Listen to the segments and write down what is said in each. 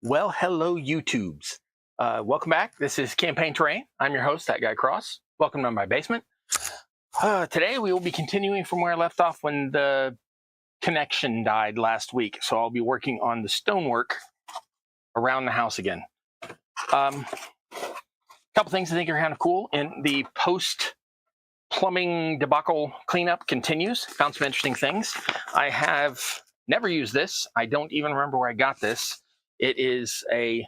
Well, hello, YouTubes. Welcome back. This is Campaign Terrain. I'm your host, That Guy Cross. Welcome to my basement. Today, we will be continuing from where I left off when the connection died last week. So I'll be working on the stonework around the house again. A couple things I think are kind of cool. In the post-plumbing debacle cleanup continues. Found some interesting things. I have never used this. I don't even remember where I got this. It is a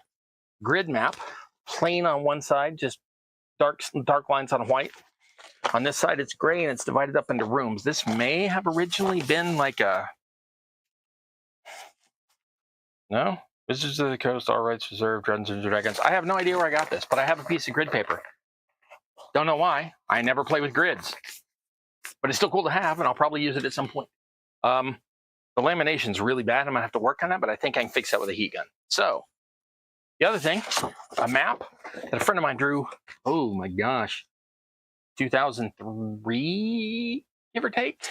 grid map, plain on one side, just dark lines on white. On this side, it's gray, and it's divided up into rooms. This may have originally been like a... No? Visitors to the coast, all rights reserved, Dungeons and Dragons. I have no idea where I got this, but I have a piece of grid paper. Don't know why. I never play with grids. But it's still cool to have, and I'll probably use it at some point. The lamination's really bad. I'm going to have to work on that, but I think I can fix that with a heat gun. So, the other thing, a map that a friend of mine drew, oh my gosh, 2003, give or take.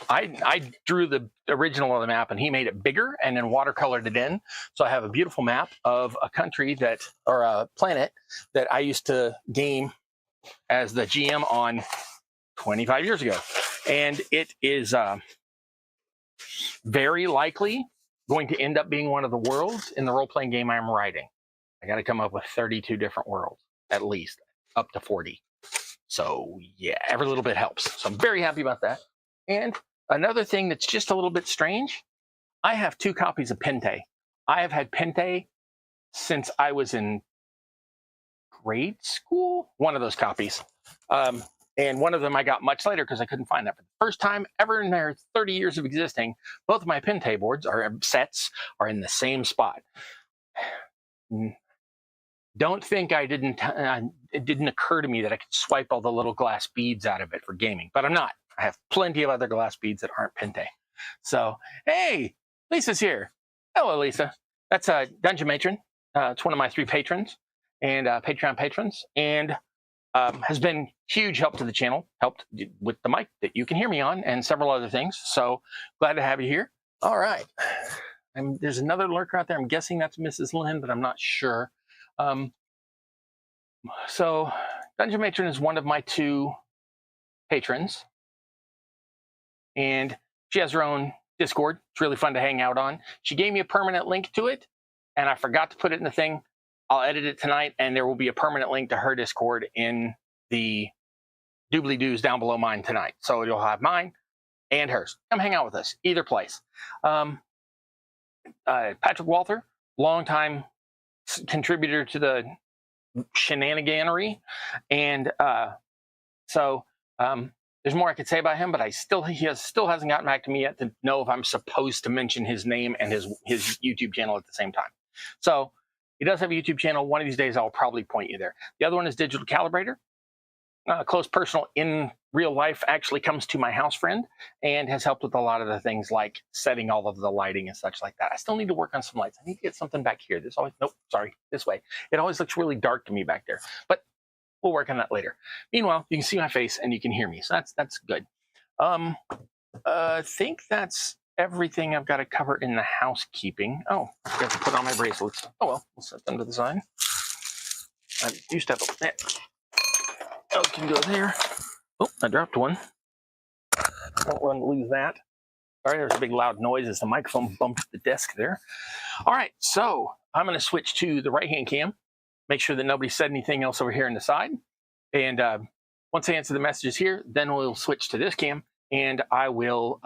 I drew the original of the map, and he made it bigger and then watercolored it in. So I have a beautiful map of a country that, or a planet that I used to game as the GM on 25 years ago. And it is very likely going to end up being one of the worlds in the role-playing game I'm writing. I got to come up with 32 different worlds, at least, up to 40. So, yeah, every little bit helps. So I'm very happy about that. And another thing that's just a little bit strange, I have 2 copies of Pente. I have had Pente since I was in grade school, one of those copies. And one of them I got much later because I couldn't find that. For the first time ever in their 30 years of existing, both of my Pente boards, or sets, are in the same spot. Don't think it didn't occur to me that I could swipe all the little glass beads out of it for gaming, but I'm not. I have plenty of other glass beads that aren't Pente. So, hey, Lisa's here. Hello, Lisa. That's a Dungeon Matron. It's one of my 3 patrons and Patreon patrons, and has been huge help to the channel, helped with the mic that you can hear me on and several other things. So glad to have you here. All right. There's another lurker out there. I'm guessing that's Mrs. Lynn, but I'm not sure. So Dungeon Matron is one of my 2 patrons, and she has her own Discord. It's really fun to hang out on. She gave me a permanent link to it, and I forgot to put it in the thing. I'll edit it tonight, and there will be a permanent link to her Discord in the doobly-doos down below mine tonight. So you'll have mine and hers. Come hang out with us, either place. Patrick Walther, longtime contributor to the shenaniganery, and there's more I could say about him, but he still hasn't gotten back to me yet to know if I'm supposed to mention his name and his YouTube channel at the same time. So he does have a YouTube channel. One of these days, I'll probably point you there. The other one is Digital Calibrator. Close personal in real life, actually comes to my house friend and has helped with a lot of the things like setting all of the lighting and such like that. I still need to work on some lights. I need to get something back here. This way. It always looks really dark to me back there, but we'll work on that later. Meanwhile, you can see my face and you can hear me, so that's good. I think that's everything I've got to cover in the housekeeping. Oh, I got to put on my bracelets. Oh well, we'll set them to the side. I used to have a net. Oh, can go there. Oh, I dropped one. Don't want to lose that. Sorry, there's a big loud noise as the microphone bumped the desk there. All right, so I'm going to switch to the right-hand cam. Make sure that nobody said anything else over here on the side. And once I answer the messages here, then we'll switch to this cam, and I will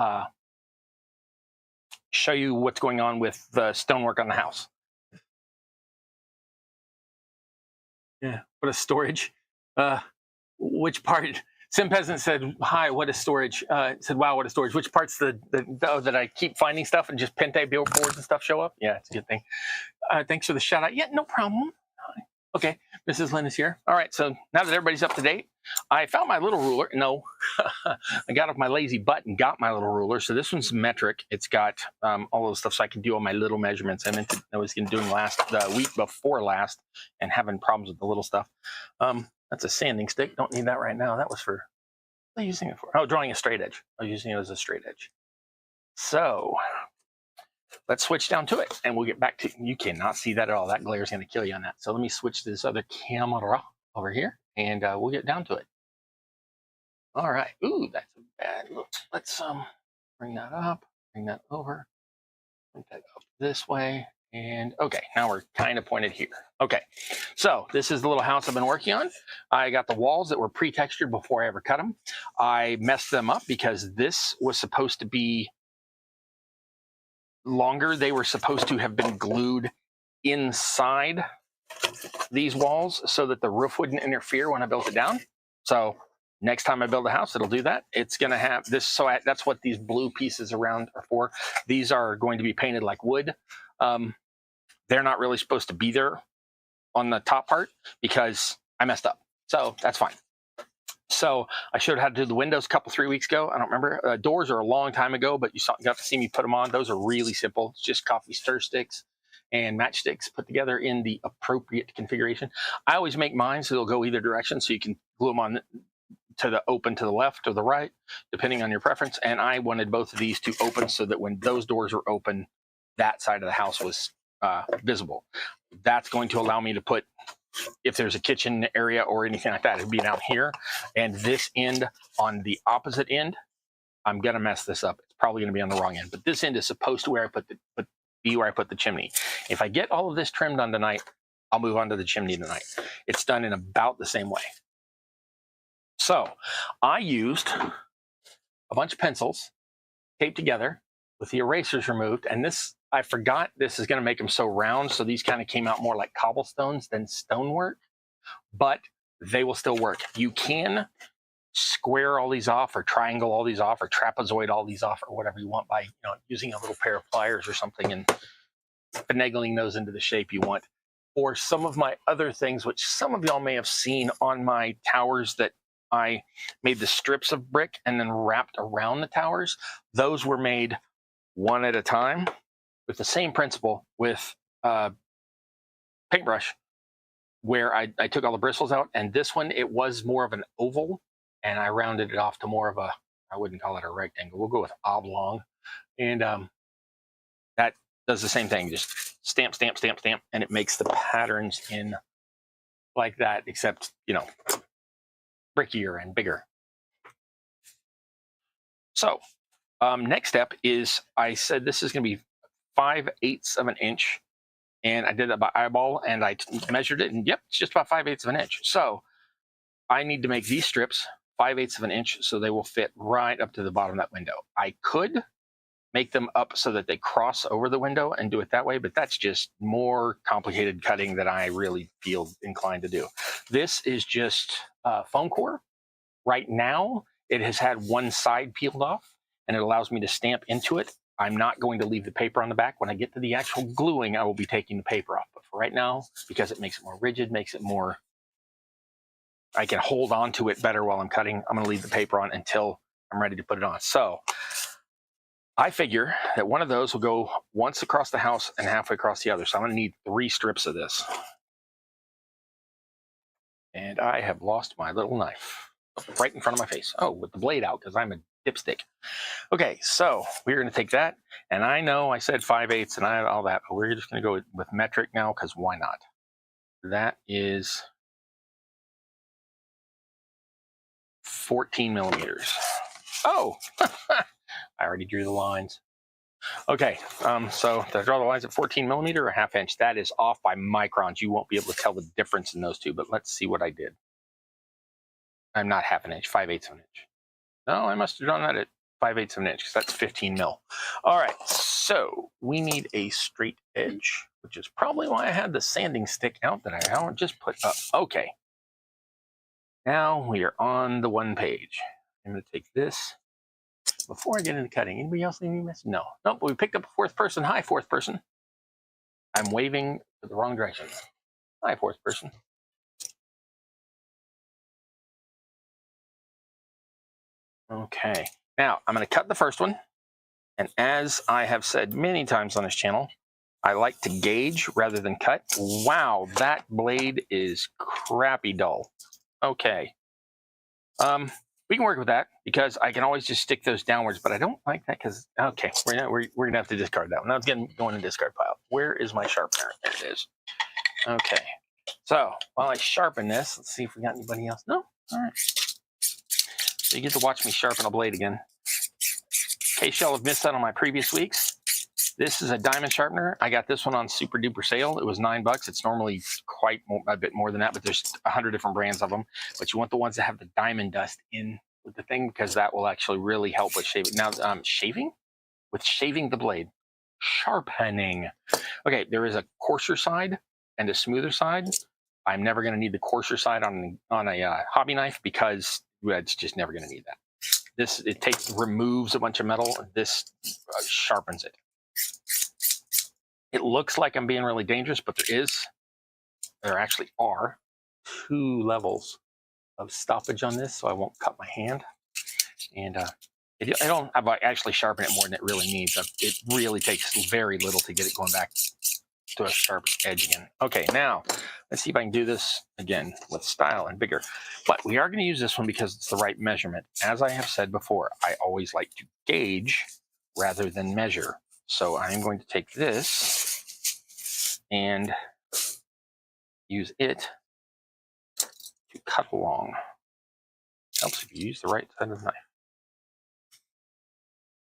show you what's going on with the stonework on the house. Yeah, what a storage. Which part? Sim Peasant said, hi, what is storage? Said, wow, what is storage? Which part's that I keep finding stuff and just Pente billboards and stuff show up? Yeah, it's a good thing. Thanks for the shout out. Yeah, no problem. Okay, Mrs. Lynn is here. All right, so now that everybody's up to date, I found my little ruler. No, I got off my lazy butt and got my little ruler. So this one's metric. It's got all those stuff so I can do all my little measurements. I was doing the week before last and having problems with the little stuff. That's a sanding stick. Don't need that right now. That was for, what am I using it for? Oh, drawing a straight edge. I was using it as a straight edge. So let's switch down to it and we'll get back to, you cannot see that at all. That glare is going to kill you on that. So let me switch to this other camera over here and we'll get down to it. All right. Ooh, that's a bad look. Let's bring that up, bring that over, bring that up this way. And okay, now we're kind of pointed here. Okay, so this is the little house I've been working on. I got the walls that were pre-textured before I ever cut them. I messed them up because this was supposed to be longer. They were supposed to have been glued inside these walls so that the roof wouldn't interfere when I built it down. So next time I build a house, it'll do that. It's going to have this. So that's what these blue pieces around are for. These are going to be painted like wood. They're not really supposed to be there on the top part because I messed up. So that's fine. So I showed how to do the windows a couple, 3 weeks ago. I don't remember. Doors are a long time ago, but you got to see me put them on. Those are really simple. It's just coffee stir sticks and matchsticks put together in the appropriate configuration. I always make mine so they'll go either direction, so you can glue them on to the open to the left or the right, depending on your preference. And I wanted both of these to open so that when those doors are open, that side of the house was visible. That's going to allow me to put, if there's a kitchen area or anything like that, it'd be down here. And this end on the opposite end, I'm gonna mess this up. It's probably gonna be on the wrong end, but this end is supposed to be where I put the chimney. If I get all of this trimmed on tonight, I'll move on to the chimney tonight. It's done in about the same way. So I used a bunch of pencils taped together with the erasers removed, and this, I forgot this is going to make them so round, so these kind of came out more like cobblestones than stonework, but they will still work. You can square all these off or triangle all these off or trapezoid all these off or whatever you want by using a little pair of pliers or something and finagling those into the shape you want. Or some of my other things, which some of y'all may have seen on my towers that I made the strips of brick and then wrapped around the towers, those were made one at a time with the same principle with paintbrush, where I took all the bristles out, and this one, it was more of an oval and I rounded it off to more of a, I wouldn't call it a rectangle, we'll go with oblong. And that does the same thing, just stamp, stamp, stamp, stamp, and it makes the patterns in like that, except, brickier and bigger. So next step is, I said this is going to be 5/8 of an inch, and I did that by eyeball, and I measured it, and yep, it's just about 5/8 of an inch. So I need to make these strips 5/8 of an inch so they will fit right up to the bottom of that window. I could make them up so that they cross over the window and do it that way, but that's just more complicated cutting than I really feel inclined to do. This is just foam core. Right now, it has had one side peeled off, and it allows me to stamp into it. I'm not going to leave the paper on the back. When I get to the actual gluing, I will be taking the paper off. But for right now, because it makes it more rigid, makes it more, I can hold on to it better while I'm cutting, I'm going to leave the paper on until I'm ready to put it on. So I figure that one of those will go once across the house and halfway across the other. So I'm going to need 3 strips of this. And I have lost my little knife right in front of my face. Oh, with the blade out, because I'm a dipstick. Okay, so we're going to take that, and I know I said 5/8 and all that, but we're just going to go with metric now, because why not? That is 14 millimeters. Oh, I already drew the lines. Okay, so did I draw the lines at 14 millimeter or ½ inch? That is off by microns. You won't be able to tell the difference in those two, but let's see what I did. I'm not ½ an inch, 5/8 of an inch. No, I must have drawn that at 5/8 of an inch, because that's 15 mil. All right, so we need a straight edge, which is probably why I had the sanding stick out that I just put up. Okay, now we are on the one page. I'm going to take this. Before I get into cutting, anybody else need me miss? No. Nope, we picked up a 4th person. Hi, 4th person. I'm waving to the wrong direction. Hi, 4th person. Okay, now I'm going to cut the first one. And as I have said many times on this channel, I like to gauge rather than cut. Wow, that blade is crappy dull. Okay. we can work with that because I can always just stick those downwards, but I don't like that because, okay, we're going to have to discard that one. That's going in the discard pile. Where is my sharpener? There it is. Okay. So while I sharpen this, let's see if we got anybody else. No? All right. So you get to watch me sharpen a blade again. In case y'all have missed out on my previous weeks, this is a diamond sharpener. I got this one on super duper sale. It was $9. It's normally quite a bit more than that, but there's 100 different brands of them. But you want the ones that have the diamond dust in with the thing because that will actually really help with shaving. Now, shaving? With shaving the blade. Sharpening. Okay, there is a coarser side and a smoother side. I'm never going to need the coarser side on a hobby knife because it's just never going to need that. This, removes a bunch of metal. This sharpens it. It looks like I'm being really dangerous, but there actually are 2 levels of stoppage on this, so I won't cut my hand. And I actually sharpen it more than it really needs. It really takes very little to get it going back to a sharp edge again. Okay, now let's see if I can do this again with style and bigger. But we are going to use this one because it's the right measurement. As I have said before, I always like to gauge rather than measure. So I'm going to take this and use it to cut along. Helps if you use the right side of the knife.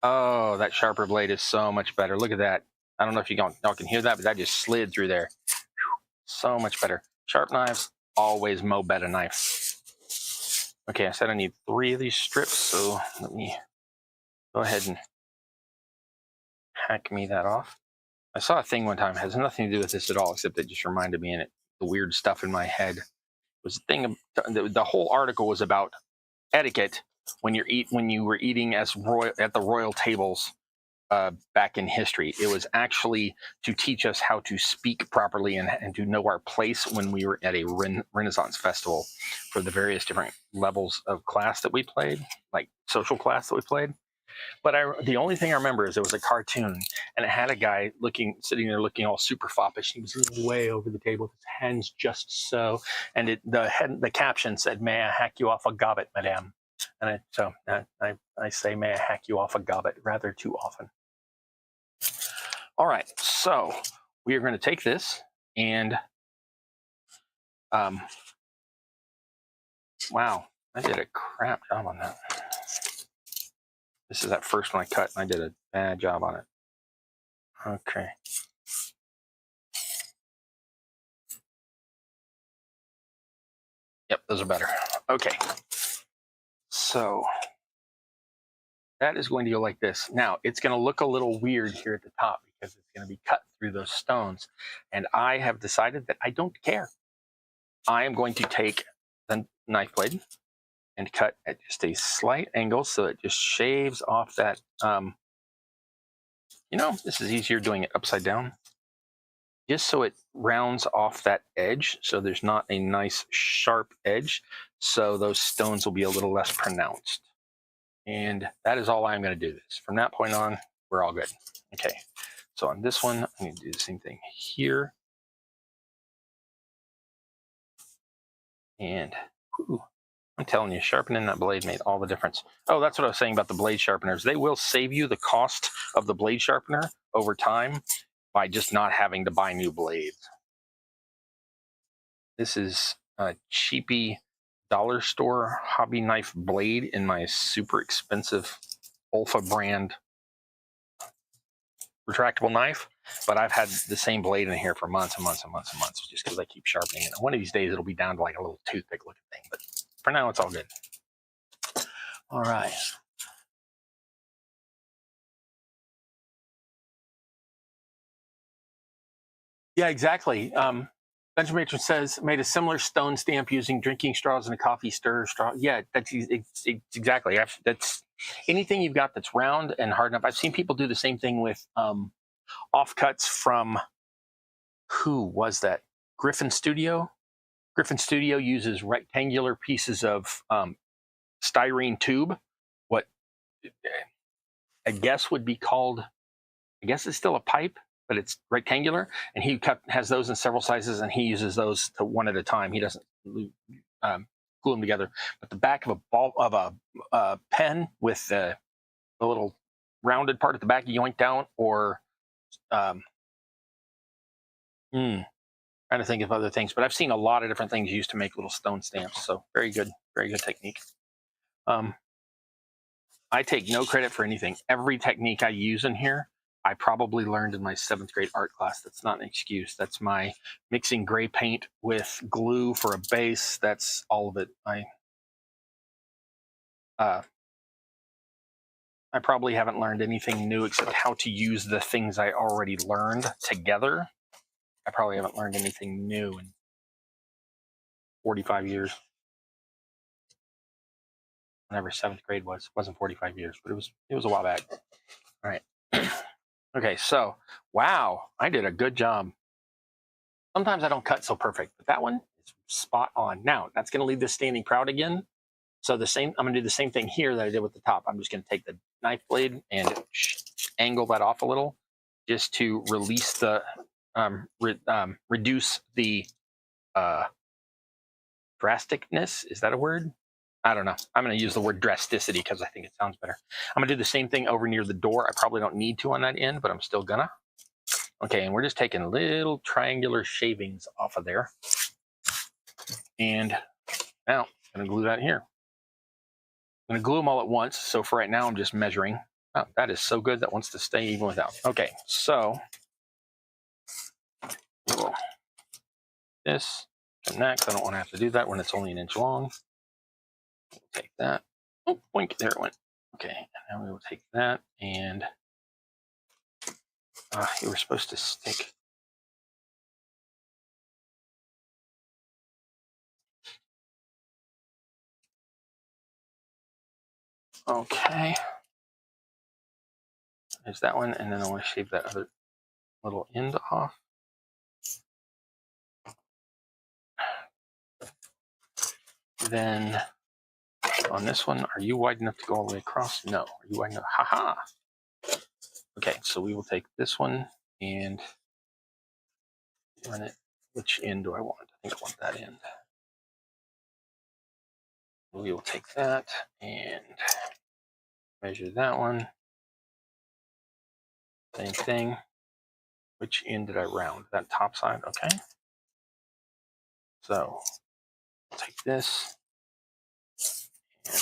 Oh, that sharper blade is so much better. Look at that. I don't know if y'all can hear that, but that just slid through there. So much better. Sharp knives always mow better knives. Okay, I said I need 3 of these strips, so let me go ahead and hack me that off. I saw a thing one time, it has nothing to do with this at all, except it just reminded me, and the weird stuff in my head was the thing. The whole article was about etiquette when you were eating at the royal tables back in history. It was actually to teach us how to speak properly and to know our place when we were at a Renaissance festival for the various different levels of class that we played, like social class that we played. But the only thing I remember is there was a cartoon, and it had a guy sitting there looking all super foppish. He was way over the table with his hands just so, and the caption said, "May I hack you off a gobbet, madame?" And I say, "May I hack you off a gobbet?" rather too often. All right, so we are going to take this and, wow, I did a crap job on that. This is that first one I cut, and I did a bad job on it. Okay. Yep, those are better. Okay. So that is going to go like this. Now, it's going to look a little weird here at the top because it's going to be cut through those stones. And I have decided that I don't care. I am going to take the knife blade and cut at just a slight angle so it just shaves off that. This is easier doing it upside down. Just so it rounds off that edge, so there's not a nice sharp edge, so those stones will be a little less pronounced. And that is all I'm going to do this. From that point on, we're all good. Okay, so on this one, I'm going to do the same thing here. And I'm telling you, sharpening that blade made all the difference. Oh, that's what I was saying about the blade sharpeners. They will save you the cost of the blade sharpener over time by just not having to buy new blades. This is a cheapy dollar store hobby knife blade in my super expensive Olfa brand retractable knife, but I've had the same blade in here for months and months and months and months just because I keep sharpening it. One of these days it'll be down to like a little toothpick looking thing, but for now it's all good. All right. Yeah, exactly. Benjamin Matron says, made a similar stone stamp using drinking straws and a coffee stirrer straw. Yeah, that's exactly. That's anything you've got that's round and hard enough. I've seen people do the same thing with offcuts from, who was that? Griffin Studio. Griffin Studio uses rectangular pieces of styrene tube. What I guess would be called, I guess it's still a pipe, but it's rectangular, and he has those in several sizes, and he uses those to one at a time. He doesn't glue them together. But the back of a pen with the little rounded part at the back yoinked out, or trying to think of other things, but I've seen a lot of different things used to make little stone stamps. So very good technique. I take no credit for anything. Every technique I use in here, I probably learned in my 7th grade art class. That's not an excuse. That's my mixing gray paint with glue for a base. That's all of it. I probably haven't learned anything new except how to use the things I already learned together. I probably haven't learned anything new in 45 years. Whenever 7th grade was. It wasn't 45 years, but it was a while back. All right. Okay, so wow, I did a good job. Sometimes I don't cut so perfect, but that one is spot on. Now that's going to leave this standing proud again. So I'm going to do the same thing here that I did with the top. I'm just going to take the knife blade and angle that off a little, just to release the reduce the drasticness. Is that a word? I don't know. I'm going to use the word drasticity because I think it sounds better. I'm going to do the same thing over near the door. I probably don't need to on that end, but I'm still gonna. Okay, and we're just taking little triangular shavings off of there. And now I'm going to glue that here. I'm going to glue them all at once. So for right now, I'm just measuring. Oh, that is so good. That wants to stay even without. Okay, so this and next. I don't want to have to do that when it's only 1 inch long. We'll take that. Oh, boink, there it went. Okay, now we will take that and you were supposed to stick. Okay. There's that one, and then I want to shave that other little end off. Then on this one, are you wide enough to go all the way across? No. Are you wide enough? Haha. Okay, so we will take this one and run it. Which end do I want? I think I want that end. We will take that and measure that one. Same thing. Which end did I round? That top side, okay. So I'll take this and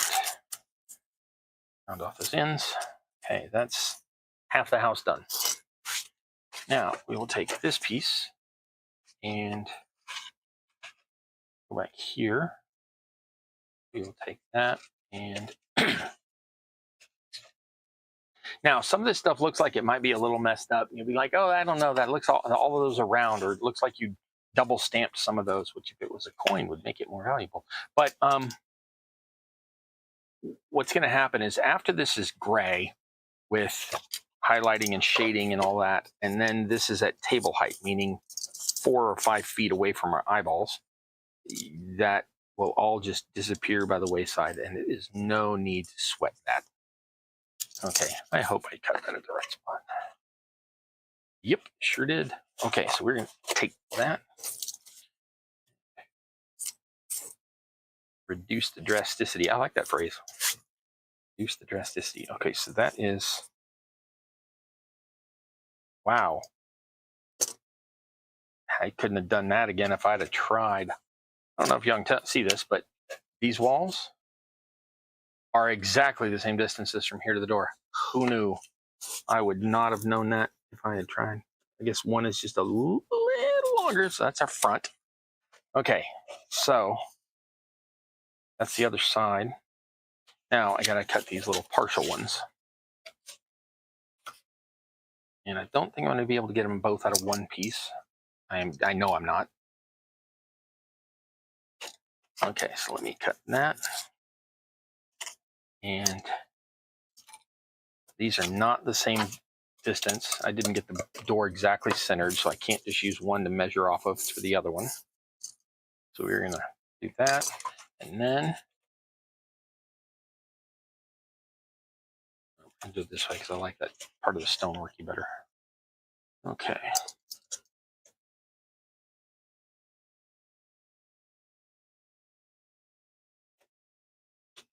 round off those ends. Okay, that's half the house done. Now we will take this piece and go back here. We will take that and now some of this stuff looks like it might be a little messed up. You'll be like, oh, I don't know, that looks all of those are round, or it looks like you double stamped some of those, which if it was a coin would make it more valuable. But what's going to happen is after this is gray with highlighting and shading and all that, and then this is at table height, meaning 4 or 5 feet away from our eyeballs, that will all just disappear by the wayside, and it is no need to sweat that. Okay, I hope I cut that at the right spot. Yep, sure did. Okay, so we're going to take that. Reduce the drasticity. I like that phrase. Reduce the drasticity. Okay, so that is... Wow. I couldn't have done that again if I'd have tried. I don't know if y'all can see this, but these walls are exactly the same distances from here to the door. Who knew? I would not have known that if I had tried. I guess one is just a little longer, so that's our front. Okay, so that's the other side. Now I gotta cut these little partial ones. And I don't think I'm gonna be able to get them both out of one piece. I know I'm not. Okay, so let me cut that. And these are not the same distance. I didn't get the door exactly centered, so I can't just use one to measure off of for the other one. So we're gonna do that, and then I'll do it this way because I like that part of the stoneworky better. Okay.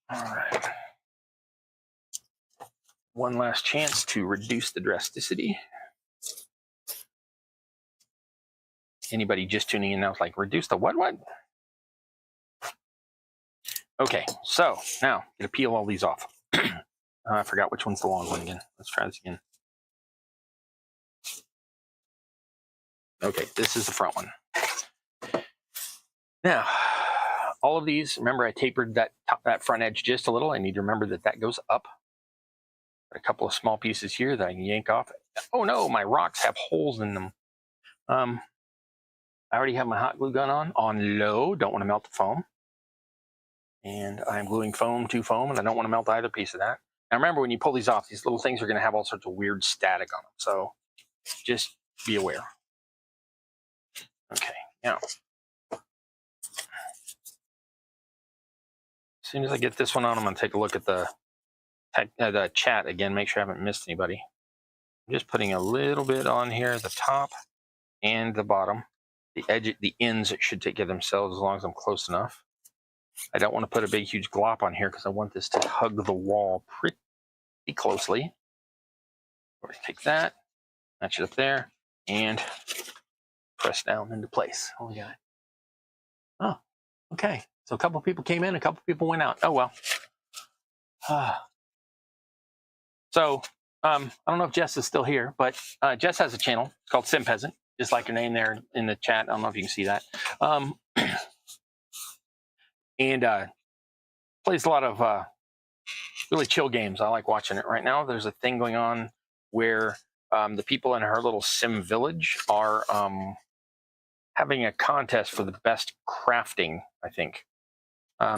All right. One last chance to reduce the drasticity. Anybody just tuning in now is like, reduce the what? Okay, so now I'm going to peel all these off. I forgot which one's the long one again. Let's try this again. Okay, this is the front one. Now, all of these, remember I tapered that front edge just a little. I need to remember that that goes up. Got a couple of small pieces here that I can yank off. Oh no, my rocks have holes in them. I already have my hot glue gun on low. Don't want to melt the foam. And I'm gluing foam to foam, and I don't want to melt either piece of that. Now remember, when you pull these off, these little things are going to have all sorts of weird static on them. So just be aware. Okay, now, as soon as I get this one on, I'm going to take a look at the chat again, make sure I haven't missed anybody. I'm just putting a little bit on here at the top and the bottom. The edge, the ends should take care of themselves as long as I'm close enough. I don't want to put a big, huge glop on here because I want this to hug the wall pretty closely. Take that, match it up there, and press down into place. Oh, yeah. Oh, okay. So a couple people came in, a couple people went out. Oh, well. So I don't know if Jess is still here, but Jess has a channel. It's called Sim Peasant, just like her name there in the chat. I don't know if you can see that. And plays a lot of really chill games. I like watching it. Right now, there's a thing going on where the people in her little sim village are having a contest for the best crafting, I think.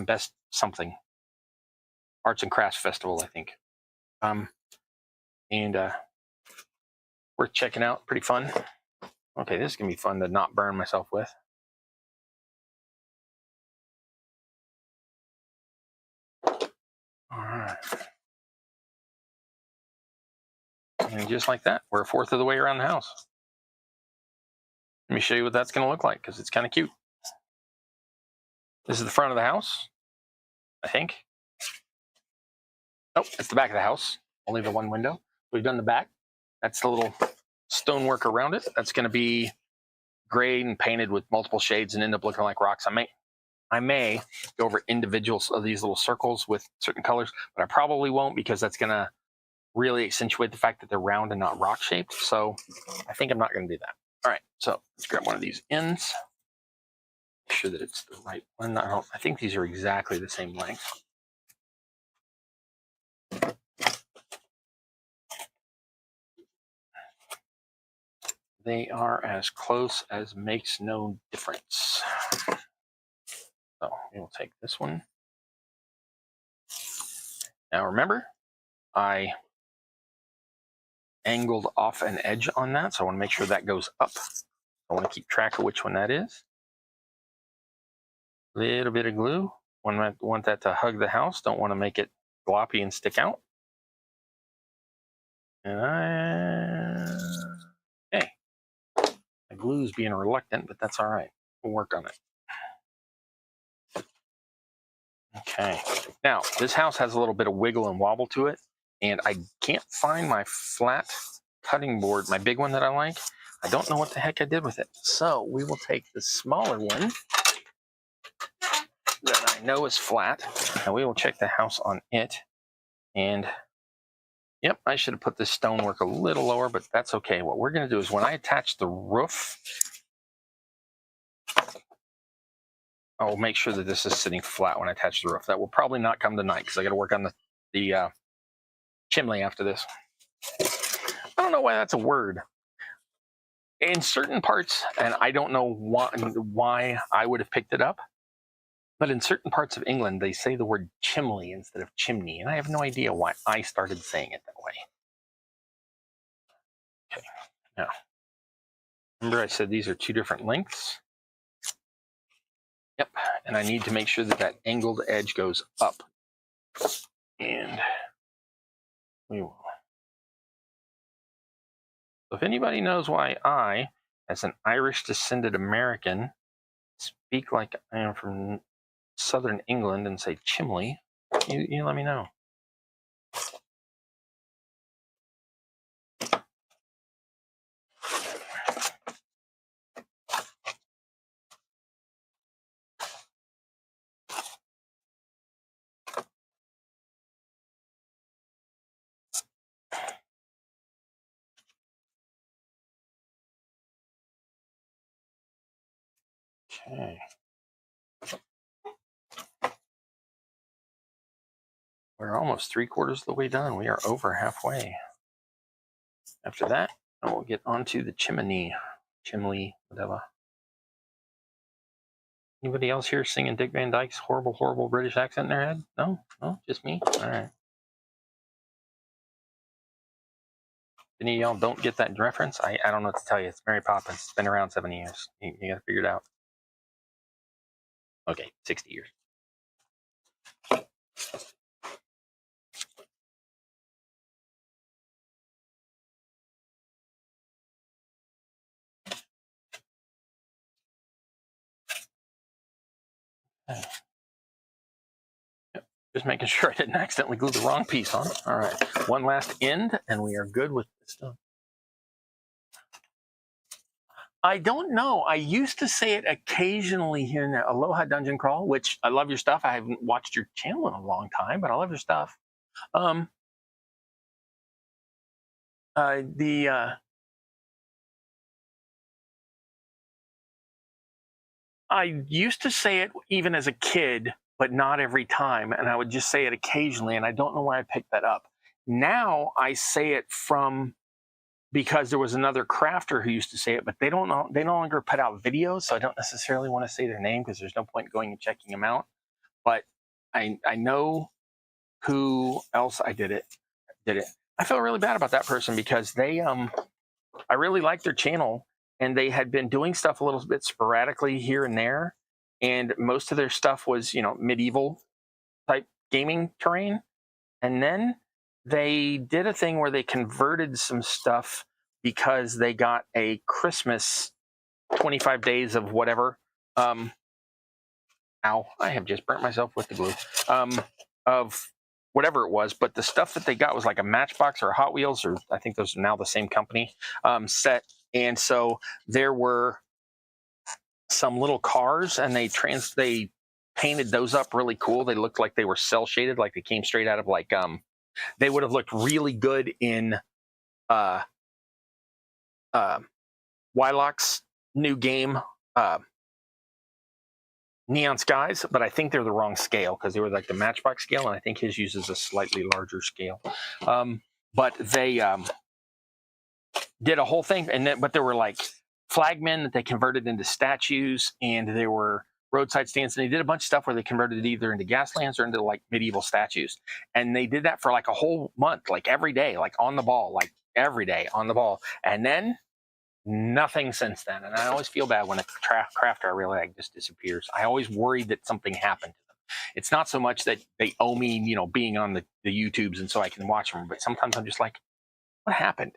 Best something. Arts and Crafts Festival, I think. And worth checking out. Pretty fun. Okay, this is going to be fun to not burn myself with. All right. And just like that, we're a fourth of the way around the house. Let me show you what that's going to look like, because it's kind of cute. This is the front of the house, I think. Oh, it's the back of the house. Only the one window. We've done the back. That's the little stonework around it. That's going to be grayed and painted with multiple shades and end up looking like rocks. I may go over individuals of these little circles with certain colors, but I probably won't, because that's going to really accentuate the fact that they're round and not rock shaped. So I think I'm not going to do that. All right, so let's grab one of these ends. Make sure that it's the right one. I think these are exactly the same length. They are as close as makes no difference. So we will take this one. Now remember, I angled off an edge on that, so I want to make sure that goes up. I want to keep track of which one that is. A little bit of glue. Want that to hug the house. Don't want to make it gloppy and stick out. And okay. My glue's being reluctant, but that's all right. We'll work on it. Okay. Now, this house has a little bit of wiggle and wobble to it, and I can't find my flat cutting board, my big one that I like. I don't know what the heck I did with it. So we will take the smaller one that I know is flat, and we will check the house on it. And yep, I should have put this stonework a little lower, but that's okay. What we're going to do is when I attach the roof, I'll make sure that this is sitting flat when I attach the roof. That will probably not come tonight because I got to work on the chimney after this. I don't know why that's a word. In certain parts, and I don't know why I would have picked it up, but in certain parts of England, they say the word chimney instead of chimney, and I have no idea why I started saying it that way. Okay, now, remember I said these are two different lengths? Yep, and I need to make sure that that angled edge goes up. And we will. So if anybody knows why I, as an Irish descended American, speak like I am from Southern England and say chimney, You let me know. Okay. We're almost 3/4 of the way done. We are over halfway. After that, I will get onto the chimney, whatever. Anybody else here singing Dick Van Dyke's horrible, horrible British accent in their head? No? No? Just me? All right. Any of y'all don't get that reference? I don't know what to tell you. It's Mary Poppins. It's been around 70 years. You got to figure it out. Okay, 60 years. Okay. Yep. Just making sure I didn't accidentally glue the wrong piece on. All right. One last end, and we are good with this stuff. I don't know. I used to say it occasionally here in the Aloha Dungeon Crawl, which I love your stuff. I haven't watched your channel in a long time, but I love your stuff. I used to say it even as a kid, but not every time, and I would just say it occasionally, and I don't know why I picked that up. Now I say it because there was another crafter who used to say it, but they no longer put out videos, so I don't necessarily want to say their name because there's no point going and checking them out. But I know who else I did it. I feel really bad about that person because they I really liked their channel, and they had been doing stuff a little bit sporadically here and there, and most of their stuff was, medieval type gaming terrain. And then they did a thing where they converted some stuff because they got a Christmas 25 days of whatever. Ow, I have just burnt myself with the glue. Of whatever it was, but the stuff that they got was like a Matchbox or a Hot Wheels, or I think those are now the same company, set. And so there were some little cars, and they painted those up really cool. They looked like they were cell shaded, like they came straight out of like they would have looked really good in Wylock's new game, Neon Skies, but I think they're the wrong scale because they were like the Matchbox scale, and I think his uses a slightly larger scale. But they did a whole thing, but there were like flagmen that they converted into statues, and there were roadside stands, and they did a bunch of stuff where they converted it either into gas lamps or into like medieval statues. And they did that for like a whole month, like every day, like on the ball, like every day on the ball. And then nothing since then. And I always feel bad when a crafter I really like just disappears. I always worry that something happened to them. It's not so much that they owe me, being on the YouTubes and so I can watch them, but sometimes I'm just like, what happened?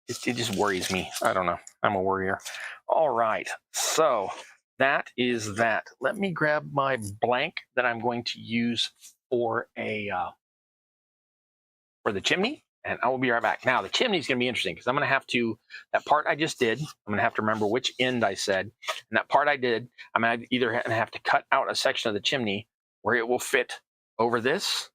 It just worries me. I don't know. I'm a worrier. All right. So that is that. Let me grab my blank that I'm going to use for for the chimney, and I will be right back. Now, the chimney is going to be interesting because I'm going to have to, that part I just did, I'm going to have to remember which end I said. And that part I did, I'm going to either have to cut out a section of the chimney where it will fit over this,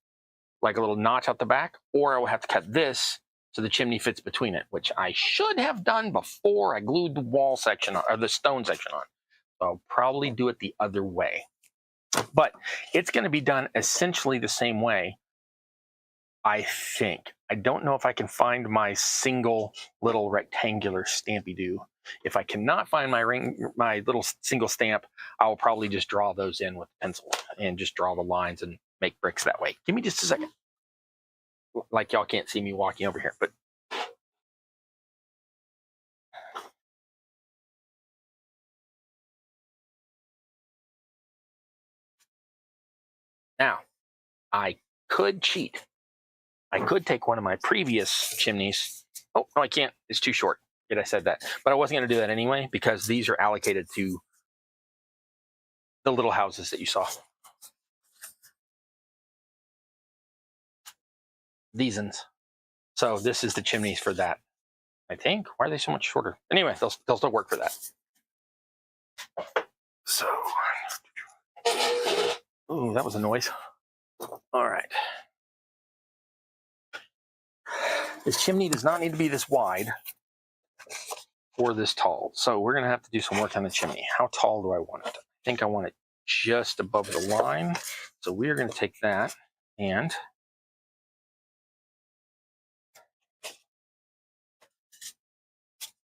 like a little notch out the back, or I will have to cut this so the chimney fits between it, which I should have done before I glued the wall section on, or the stone section on. So I'll probably do it the other way. But it's going to be done essentially the same way, I think. I don't know if I can find my single little rectangular Stampy-Doo. If I cannot find my little single stamp, I will probably just draw those in with pencil and just draw the lines and make bricks that way. Give me just a second. Like y'all can't see me walking over here, but now I could cheat. I could take one of my previous chimneys. Oh, no, I can't. It's too short. Yet I said that. But I wasn't going to do that anyway because these are allocated to the little houses that you saw. these ones. So this is the chimneys for that, I think. Why are they so much shorter? Anyway, they'll still work for that. So, ooh, that was a noise. All right. This chimney does not need to be this wide or this tall. So we're going to have to do some work on the chimney. How tall do I want it? I think I want it just above the line. So we are going to take that and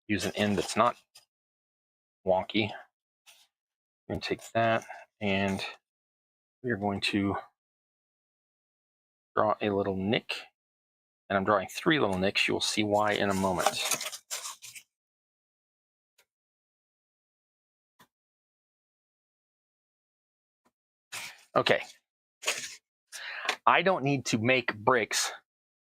use an end that's not wonky. I'm going to take that and we are going to draw a little nick. And I'm drawing 3 little nicks. You will see why in a moment. Okay. I don't need to make bricks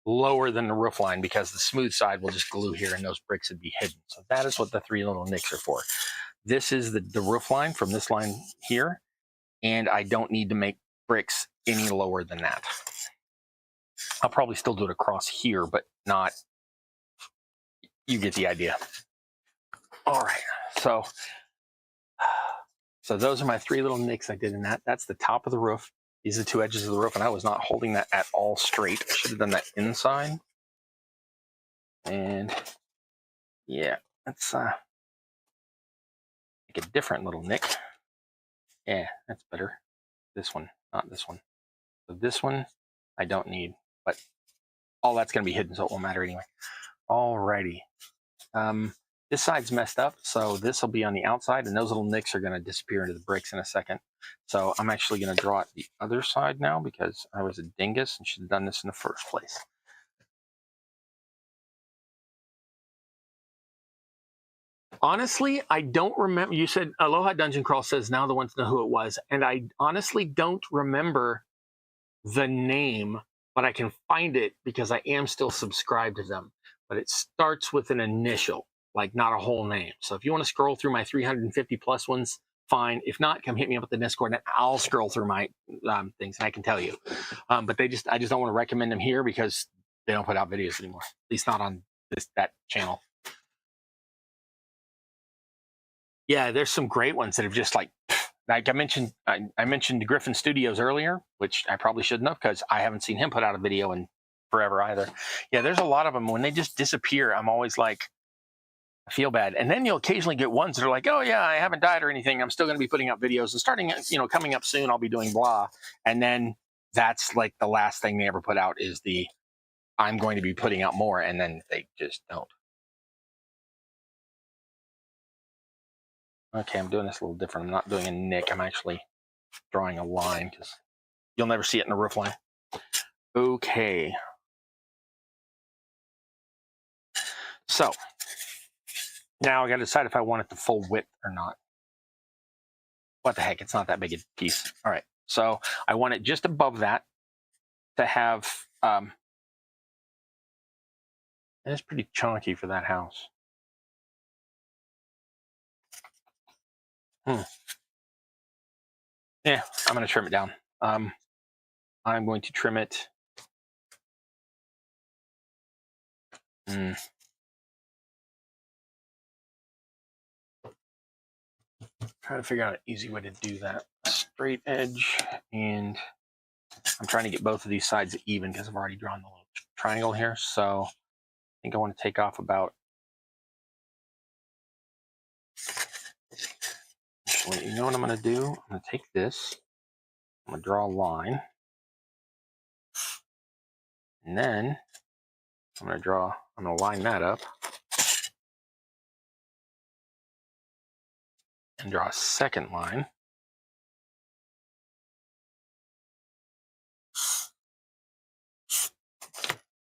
lower than the roof line because the smooth side will just glue here and those bricks would be hidden. So that is what the 3 little nicks are for. This is the roof line from this line here. And I don't need to make bricks any lower than that. I'll probably still do it across here, but not, you get the idea. All right, so those are my 3 little nicks I did in that. That's the top of the roof. These are the 2 edges of the roof, and I was not holding that at all straight. I should have done that inside. And yeah, let's make a different little nick. Yeah, that's better. This one, not this one. So this one I don't need, but all that's going to be hidden, so it won't matter anyway. All righty. This side's messed up, so this will be on the outside, and those little nicks are going to disappear into the bricks in a second. So I'm actually going to draw it the other side now because I was a dingus and should have done this in the first place. Honestly, I don't remember. You said Aloha Dungeon Crawl says now the ones know who it was, and I honestly don't remember the name, but I can find it because I am still subscribed to them. But it starts with an initial, like not a whole name. So if you want to scroll through my 350 plus ones, fine. If not, come hit me up at the Discord and I'll scroll through my things and I can tell you. But I just don't want to recommend them here because they don't put out videos anymore. At least not on that channel. Yeah, there's some great ones that have just like I mentioned, I mentioned Griffin Studios earlier, which I probably shouldn't have because I haven't seen him put out a video in forever either. Yeah, there's a lot of them. When they just disappear, I'm always like, I feel bad. And then you'll occasionally get ones that are like, oh yeah, I haven't died or anything. I'm still going to be putting out videos and starting, coming up soon, I'll be doing blah. And then that's like the last thing they ever put out is the, I'm going to be putting out more. And then they just don't. Okay, I'm doing this a little different. I'm not doing a nick. I'm actually drawing a line because you'll never see it in the roof line. Okay. So now I got to decide if I want it the full width or not. What the heck? It's not that big a piece. All right. So I want it just above that to have, and it's pretty chunky for that house. Yeah, I'm going to trim it down. I'm going to trim it. Try to figure out an easy way to do that. Straight edge, and I'm trying to get both of these sides even because I've already drawn the little triangle here. So I think I want to take off about, actually, you know what I'm going to do? I'm going to take this, I'm going to draw a line, and then I'm going to line that up and draw a second line.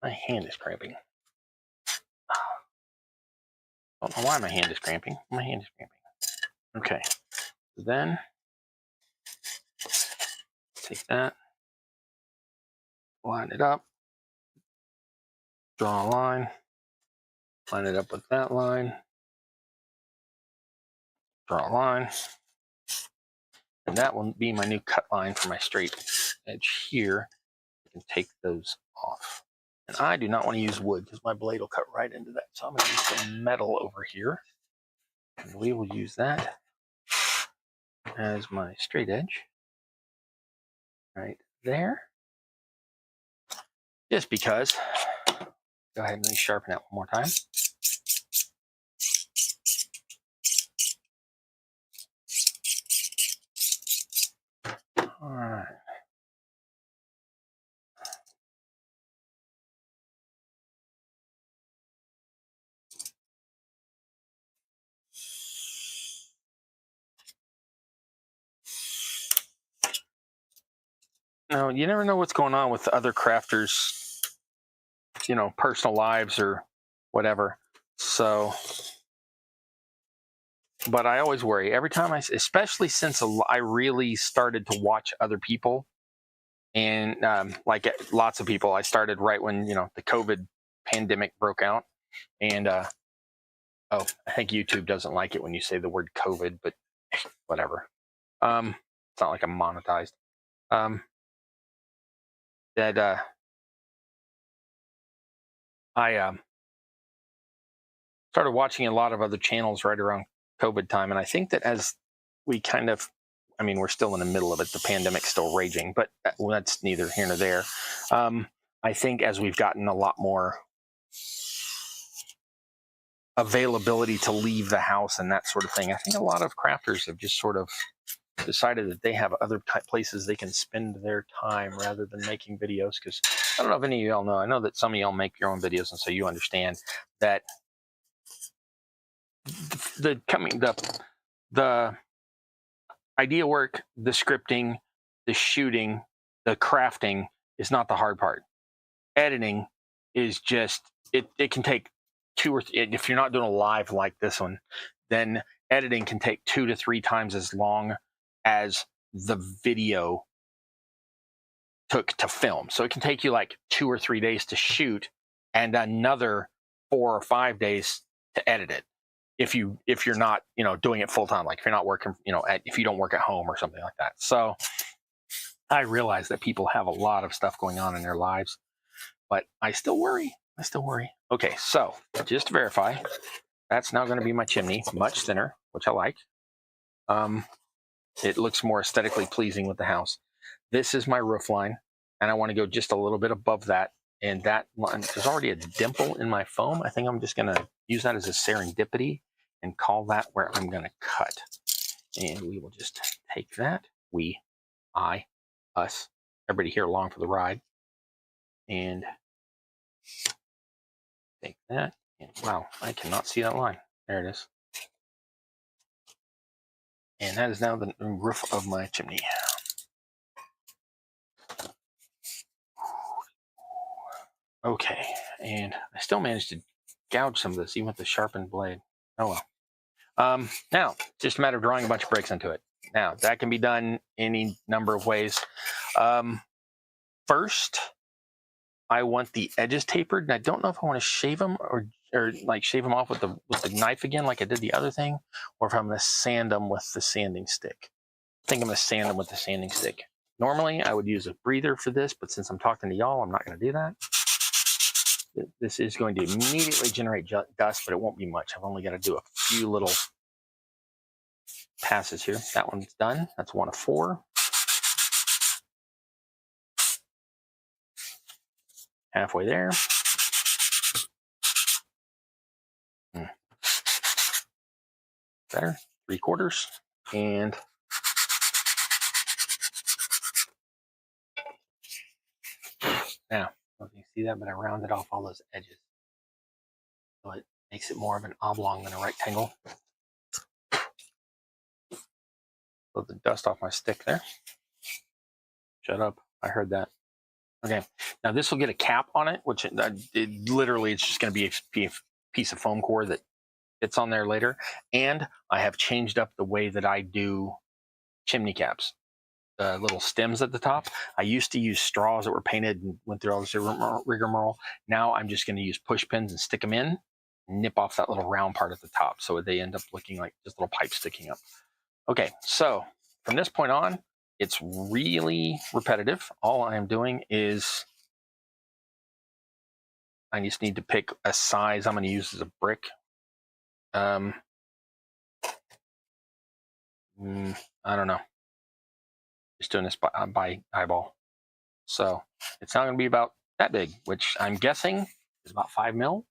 My hand is cramping. I don't know why my hand is cramping. My hand is cramping. Okay. Then take that, line it up, draw a line it up with that line, draw a line, and that will be my new cut line for my straight edge here. I can take those off. And I do not want to use wood because my blade will cut right into that. So I'm going to use some metal over here. And we will use that as my straight edge. Right there. Just because. Go ahead and sharpen that one more time. All right. Now, you never know what's going on with other crafters, you know, personal lives or whatever. So, but I always worry every time especially since I really started to watch other people and like lots of people. I started right when, you know, the COVID pandemic broke out. And, oh, I think YouTube doesn't like it when you say the word COVID, but whatever. It's not like I'm monetized. I started watching a lot of other channels right around COVID time. And I think that as we kind of, I mean, we're still in the middle of it. The pandemic's still raging, but that's neither here nor there. I think as we've gotten a lot more availability to leave the house and that sort of thing, I think a lot of crafters have just sort of decided that they have other places they can spend their time rather than making videos. Because I don't know if any of y'all know, I know that some of y'all make your own videos, and so you understand that the idea work, the scripting, the shooting, the crafting is not the hard part. Editing is just, it can take if you're not doing a live like this one, then editing can take 2 to 3 times as long as the video took to film. So it can take you like 2 or 3 days to shoot and another 4 or 5 days to edit it. If you're not, you know, doing it full time, like if you're not working, you know, if you don't work at home or something like that. So I realize that people have a lot of stuff going on in their lives, but I still worry. Okay, so just to verify, that's now going to be my chimney, much thinner, which I like. It looks more aesthetically pleasing with the house. This is my roof line, and I want to go just a little bit above that. And that line, there's already a dimple in my foam. I think I'm just going to use that as a serendipity and call that where I'm going to cut. And we will just take that. We, I, us, everybody here along for the ride. And take that. And wow, I cannot see that line. There it is. And that is now the roof of my chimney. Okay, and I still managed to gouge some of this, even with the sharpened blade. Oh well. Now, just a matter of drawing a bunch of breaks into it. Now, that can be done any number of ways. First, I want the edges tapered, and I don't know if I want to shave them or like shave them off with the knife again, like I did the other thing, or if I'm going to sand them with the sanding stick. I think I'm going to sand them with the sanding stick. Normally, I would use a breather for this, but since I'm talking to y'all, I'm not going to do that. This is going to immediately generate dust, but it won't be much. I've only got to do a few little passes here. That one's done. That's 1 of 4. Halfway there. Better. 3/4. And now, you can see that, but I rounded off all those edges. So it makes it more of an oblong than a rectangle. Put the dust off my stick there. Shut up. I heard that. Okay. Now this will get a cap on it, which literally it's just going to be a piece of foam core that fits on there later. And I have changed up the way that I do chimney caps. The little stems at the top. I used to use straws that were painted and went through all this rigmarole. Now I'm just going to use push pins and stick them in, and nip off that little round part at the top, so they end up looking like just little pipes sticking up. Okay, so from this point on, it's really repetitive. All I am doing is I just need to pick a size I'm going to use as a brick. I don't know. Just doing this by eyeball. So it's not going to be about that big, which I'm guessing is about 5 mil,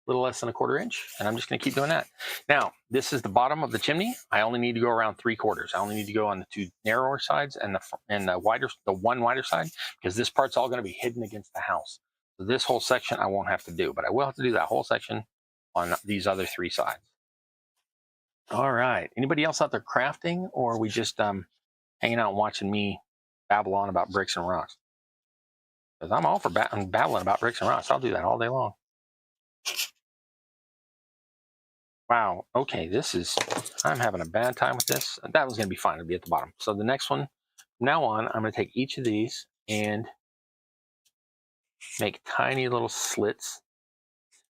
a little less than a 1/4 inch. And I'm just going to keep doing that. Now, this is the bottom of the chimney. I only need to go around 3/4. I only need to go on the 2 narrower sides and the one wider side, because this part's all going to be hidden against the house. So this whole section I won't have to do, but I will have to do that whole section on these other 3 sides. All right. Anybody else out there crafting, or are we just hanging out and watching me babble on about bricks and rocks? Because I'm all for babbling about bricks and rocks. I'll do that all day long. Wow. Okay, I'm having a bad time with this. That was going to be fine. It'll be at the bottom. So the next one, from now on, I'm going to take each of these and make tiny little slits.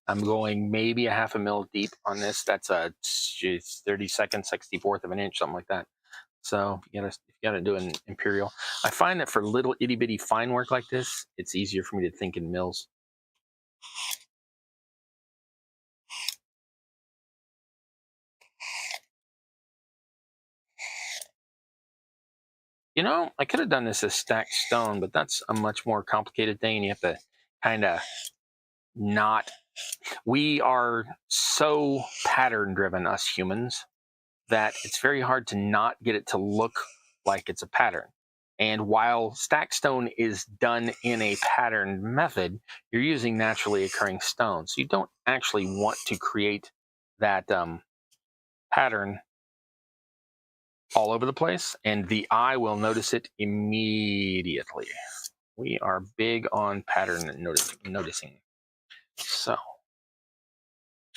I'm going maybe a 1/2 mil deep on this. That's a 32nd, 64th of an inch, something like that. So you gotta do an imperial. I find that for little itty bitty fine work like this, it's easier for me to think in mils. You know, I could have done this as stacked stone, but that's a much more complicated thing, and you have to kind of not. We are so pattern driven, us humans, that it's very hard to not get it to look like it's a pattern. And while stacked stone is done in a patterned method, you're using naturally occurring stones. So you don't actually want to create that pattern all over the place, and the eye will notice it immediately. We are big on pattern and noticing. So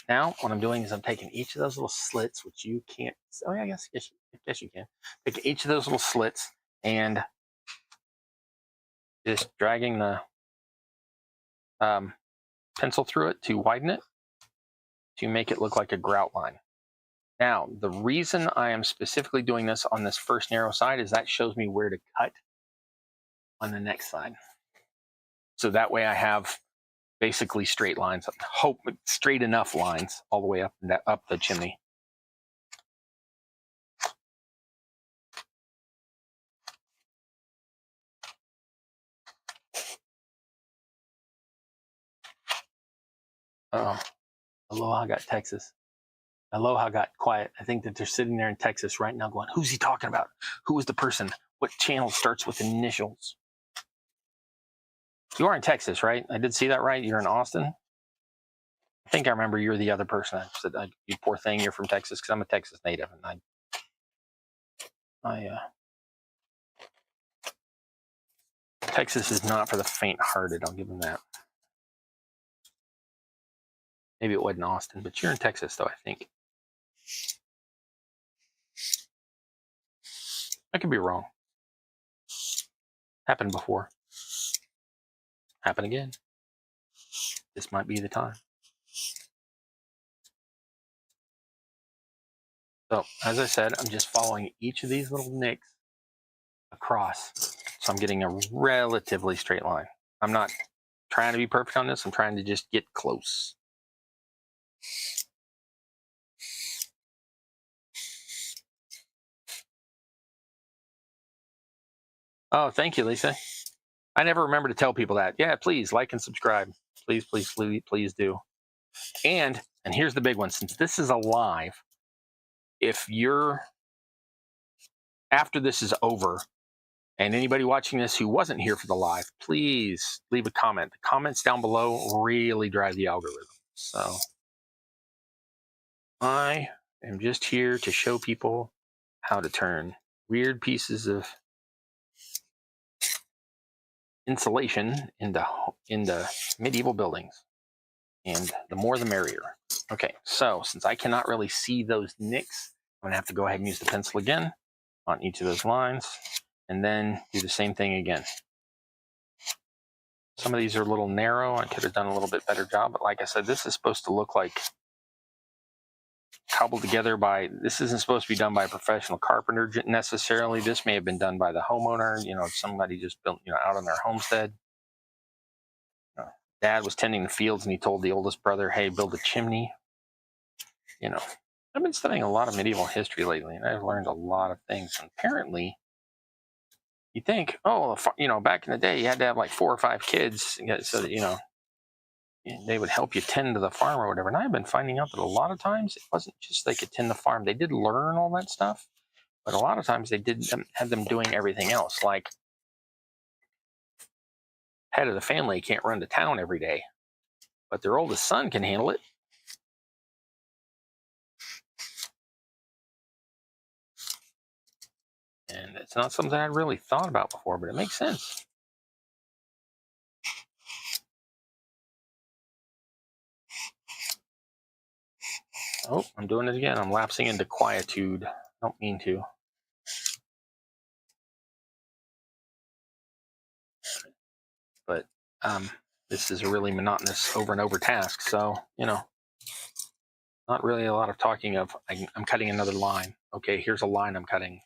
now what I'm doing is I'm taking each of those little slits, which you can't, oh yeah, I guess you can. Take each of those little slits and just dragging the pencil through it to widen it, to make it look like a grout line. Now, the reason I am specifically doing this on this first narrow side is that shows me where to cut on the next side. So that way I have basically straight lines, straight enough lines all the way up the chimney. Oh, Aloha got Texas. Aloha got quiet. I think that they're sitting there in Texas right now going, who's he talking about? Who is the person? What channel starts with initials? You are in Texas, right? I did see that, right? You're in Austin? I think I remember you're the other person. I said, you poor thing, you're from Texas, because I'm a Texas native. And Texas is not for the faint-hearted, I'll give them that. Maybe it wasn't Austin, but you're in Texas, though, I think. I could be wrong. Happened before. Happen again. This might be the time. So, as I said, I'm just following each of these little nicks across. So I'm getting a relatively straight line. I'm not trying to be perfect on this. I'm trying to just get close. Oh, thank you, Lisa. I never remember to tell people that. Yeah, please like and subscribe. Please, please, please, please do. And here's the big one. Since this is a live, if you're, after this is over, and anybody watching this who wasn't here for the live, please leave a comment. The comments down below really drive the algorithm. So I am just here to show people how to turn weird pieces of insulation into medieval buildings. And the more the merrier. Okay, so since I cannot really see those nicks, I'm gonna have to go ahead and use the pencil again on each of those lines, and then do the same thing again. Some of these are a little narrow. I could have done a little bit better job, but like I said, this is supposed to look like cobbled together by, this isn't supposed to be done by a professional carpenter necessarily. This may have been done by the homeowner, somebody just built, out on their homestead. dad was tending the fields and he told the oldest brother, hey, build a chimney. You know, I've been studying a lot of medieval history lately, and I've learned a lot of things. And apparently, you think, oh, back in the day, you had to have like 4 or 5 kids so that, they would help you tend to the farm or whatever. And I've been finding out that a lot of times it wasn't just they could tend the farm. They did learn all that stuff, but a lot of times they didn't have them doing everything else. Like, head of the family can't run to town every day, but their oldest son can handle it. And it's not something I'd really thought about before, but it makes sense. Oh, I'm doing it again. I'm lapsing into quietude. I don't mean to. But this is a really monotonous over and over task. So, not really a lot of talking of, I'm cutting another line. Okay, here's a line I'm cutting.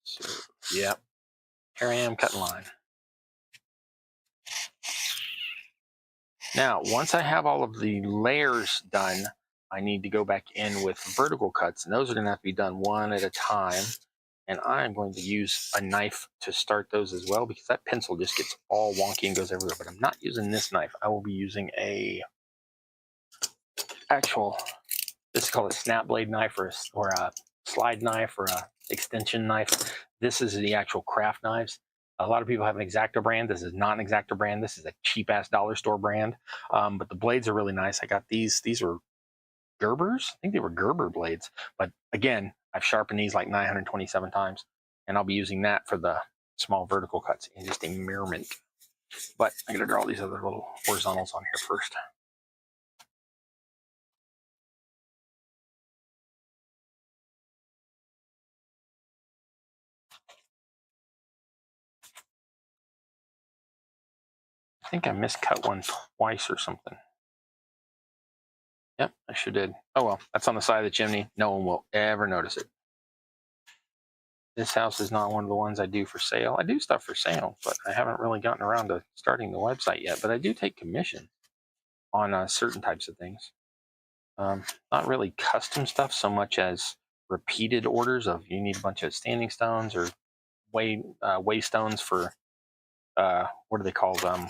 So, yeah, here I am cutting line. Now, once I have all of the layers done, I need to go back in with vertical cuts, and those are going to have to be done one at a time. And I'm going to use a knife to start those as well, because that pencil just gets all wonky and goes everywhere. But I'm not using this knife. I will be using this is called a snap blade knife or a slide knife or a extension knife. This is the actual craft knives. A lot of people have an X-Acto brand. This is not an X-Acto brand. This is a cheap-ass dollar store brand. But the blades are really nice. I got these. These were Gerbers. I think they were Gerber blades. But again, I've sharpened these like 927 times. And I'll be using that for the small vertical cuts in just a merriment. But I'm going to draw these other little horizontals on here first. I think I miscut one twice or something. Yep, I sure did. Oh well, that's on the side of the chimney. No one will ever notice it. This house is not one of the ones I do for sale. I do stuff for sale, but I haven't really gotten around to starting the website yet. But I do take commission on certain types of things. Not really custom stuff so much as repeated orders of you need a bunch of standing stones or way stones for what do they call them?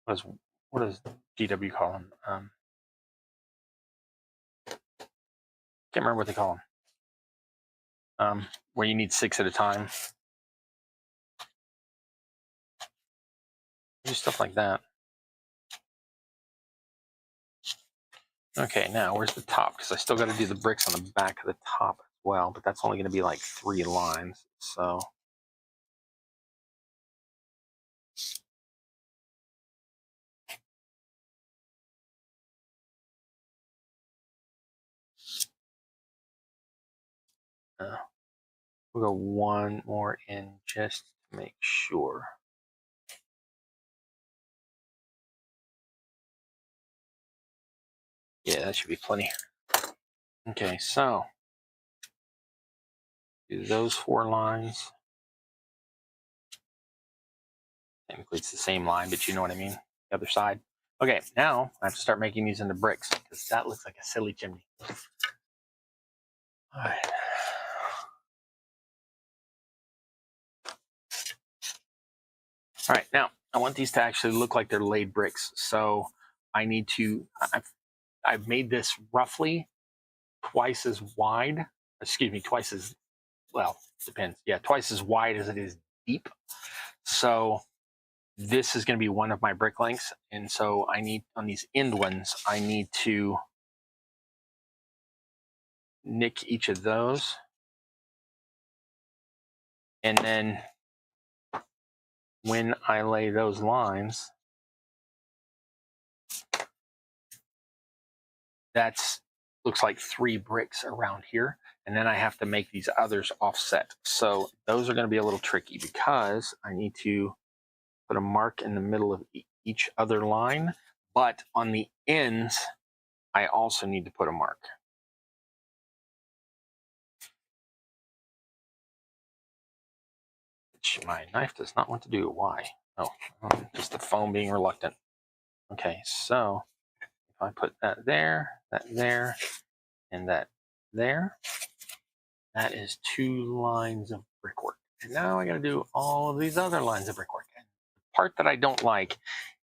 What does GW call them? Can't remember what they call them. Where you need 6 at a time. Just stuff like that. Okay, now where's the top? Because I still got to do the bricks on the back of the top as well, but that's only going to be like 3 lines. So we'll go 1 more in just to make sure. Yeah, that should be plenty. Okay, so do those 4 lines. Technically, it's the same line, but you know what I mean. The other side. Okay, now I have to start making these into bricks because that looks like a silly chimney. All right. All right, now I want these to actually look like they're laid bricks. So I need to, I've made this roughly twice as wide, excuse me, twice as, well, depends. Yeah, twice as wide as it is deep. So this is going to be one of my brick lengths. And so I need, on these end ones, I need to nick each of those. And then when I lay those lines, that's looks like 3 bricks around here. And then I have to make these others offset. So those are going to be a little tricky because I need to put a mark in the middle of each other line. But on the ends, I also need to put a mark. which my knife does not want to do. Why? Oh, just the foam being reluctant. Okay, so if I put that there, and that there, that is 2 lines of brickwork. And now I got to do all of these other lines of brickwork. And the part that I don't like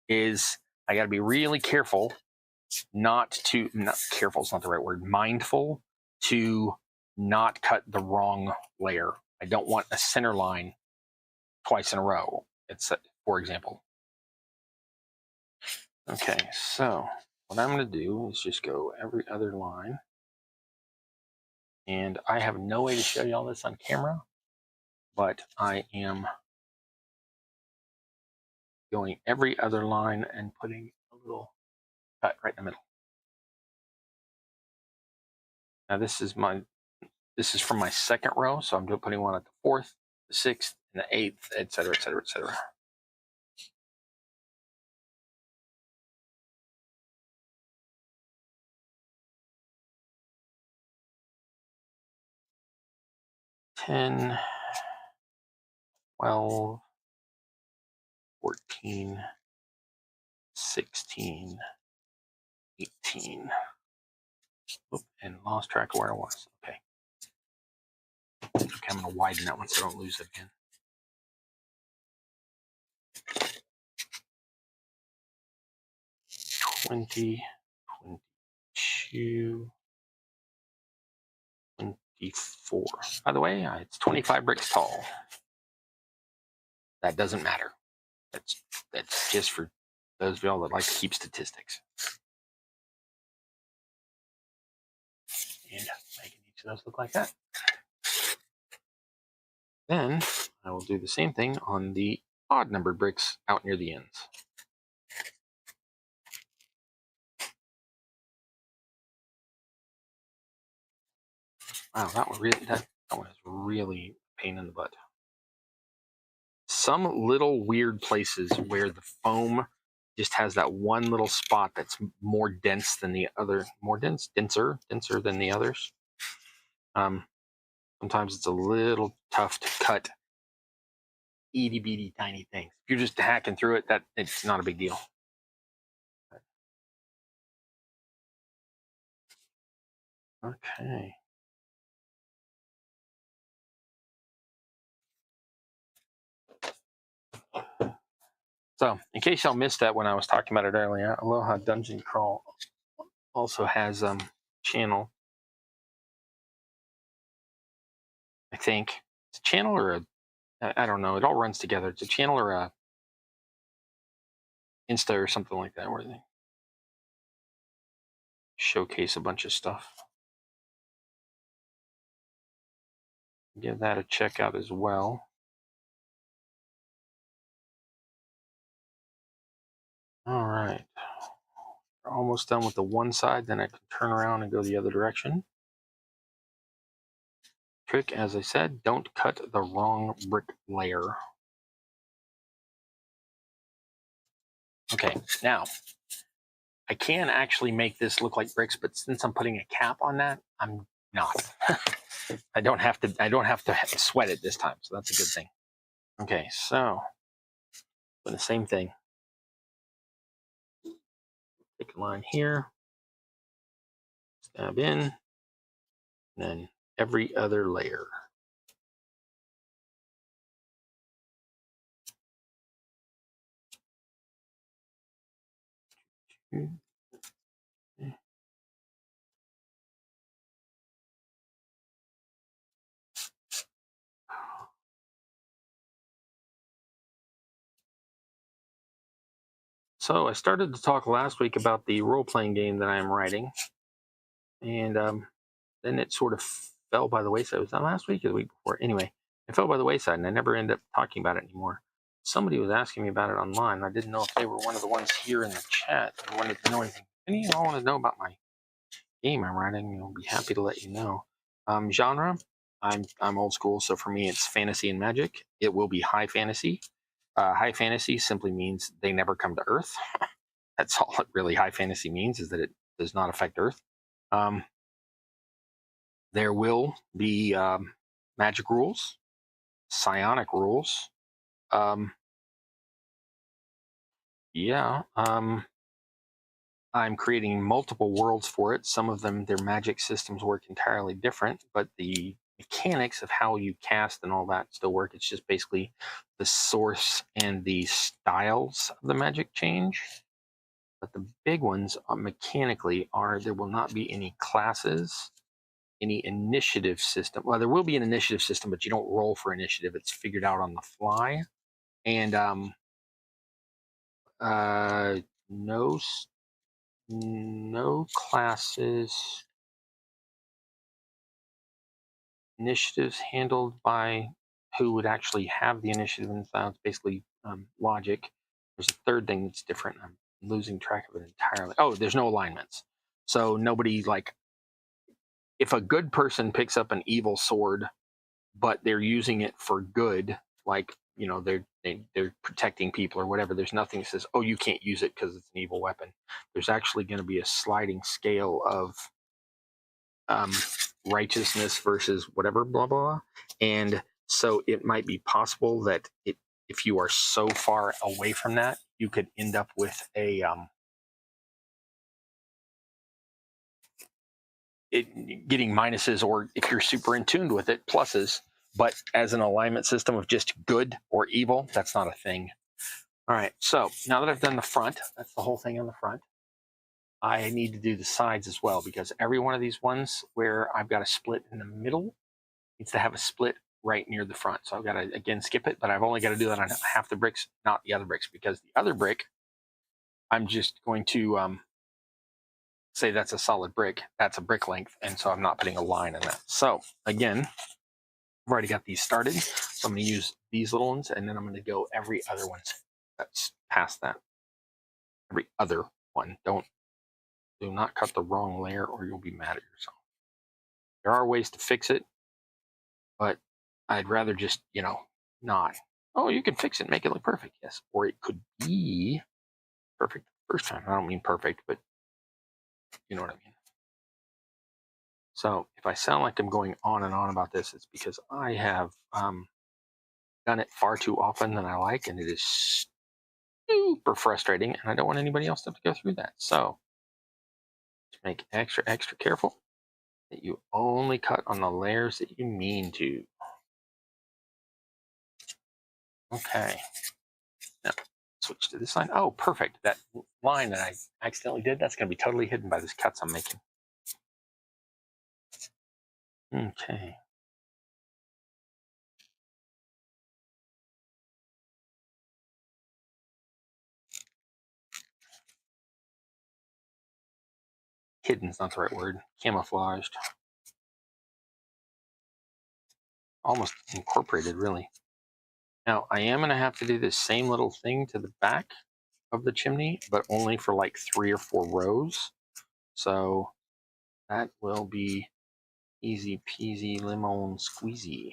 is I got to be really careful not careful is not the right word, mindful to not cut the wrong layer. I don't want a center line twice in a row, for example. Okay, so what I'm going to do is just go every other line. And I have no way to show you all this on camera, but I am going every other line and putting a little cut right in the middle. Now this is from my second row, so I'm putting one at the 4th, the 6th, and the 8th, etc., etc., etc. $10, 12, 14, 16, 18. Oop, and lost track of where I was. Okay. Okay, I'm going to widen that one so I don't lose it again. 20, 22, 24. By the way, it's 25 bricks tall. That doesn't matter. That's just for those of y'all that like to keep statistics. And making each of those look like that. Then I will do the same thing on the odd numbered bricks out near the ends. Wow, that one is really a pain in the butt. Some little weird places where the foam just has that one little spot that's more dense than the other, denser than the others. Sometimes it's a little tough to cut itty bitty tiny things. If you're just hacking through it, it's not a big deal. Okay. So, in case y'all missed that when I was talking about it earlier, Aloha Dungeon Crawl also has channel. I think it's a channel or I don't know. It all runs together. It's a channel or a Insta or something like that where they showcase a bunch of stuff. Give that a check out as well. All right. We're almost done with the one side. Then I can turn around and go the other direction. Trick, as I said, don't cut the wrong brick layer. Okay, now I can actually make this look like bricks, but since I'm putting a cap on that, I'm not. I don't have to sweat it this time, so that's a good thing. Okay, so for the same thing, take a line here, stab in, and then every other layer. So I started to talk last week about the role-playing game that I am writing, and then it sort of fell by the wayside. Was that last week or the week before? Anyway, it fell by the wayside, and I never ended up talking about it anymore. Somebody was asking me about it online. I didn't know if they were one of the ones here in the chat who wanted to know anything. If any of y'all want to know about my game I'm writing, I'll be happy to let you know. Genre, I'm old school, so for me it's fantasy and magic. It will be high fantasy. High fantasy simply means they never come to Earth. That's all it really high fantasy means, is that it does not affect Earth. There will be magic rules, psionic rules, Yeah. I'm creating multiple worlds for it. Some of them, their magic systems work entirely different, but the mechanics of how you cast and all that still work. It's just basically the source and the styles of the magic change. But the big ones mechanically are there will not be any classes, any initiative system. Well, there will be an initiative system, but you don't roll for initiative. It's figured out on the fly. And no classes, initiatives handled by who would actually have the initiative, and it's basically logic. There's a third thing that's different. I'm losing track of it entirely. Oh, there's no alignments. So nobody, like, if a good person picks up an evil sword, but they're using it for good, like, you know, they're protecting people or whatever, there's nothing that says, oh, you can't use it because it's an evil weapon. There's actually going to be a sliding scale of righteousness versus whatever, blah, blah. And so it might be possible that if you are so far away from that, you could end up with a getting minuses, or if you're super in tune with it, pluses. But as an alignment system of just good or evil, that's not a thing. All right, so now that I've done the front, that's the whole thing on the front, I need to do the sides as well, because every one of these ones where I've got a split in the middle needs to have a split right near the front. So I've got to, again, skip it, but I've only got to do that on half the bricks, not the other bricks, because the other brick, I'm just going to say that's a solid brick. That's a brick length, and so I'm not putting a line in that. So again, I've already got these started. So I'm going to use these little ones, and then I'm going to go every other one that's past that. Every other one. Do not cut the wrong layer, or you'll be mad at yourself. There are ways to fix it, but I'd rather just, you know, not. Oh, you can fix it, make it look perfect. Yes. Or it could be perfect the first time. I don't mean perfect, but you know what I mean. So if I sound like I'm going on and on about this, it's because I have done it far too often than I like, and it is super frustrating, and I don't want anybody else to have to go through that. So just make extra careful that you only cut on the layers that you mean to. Okay. Now switch to this line. Oh, perfect. That line that I accidentally did, that's going to be totally hidden by these cuts I'm making. Okay. Hidden's not the right word. Camouflaged. Almost incorporated, really. Now, I am going to have to do this same little thing to the back of the chimney, but only for like 3 or 4 rows. So that will be easy peasy lemon squeezy.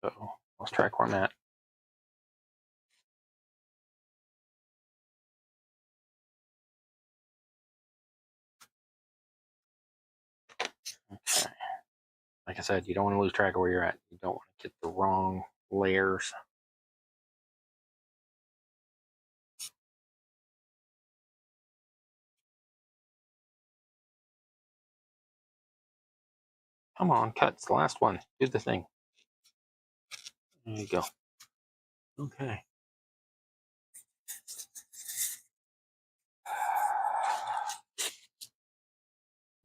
So lost track where I'm at. Okay. Like I said, you don't want to lose track of where you're at. You don't want to get the wrong layers. Come on, cut. It's the last one. Do the thing. There you go. Okay.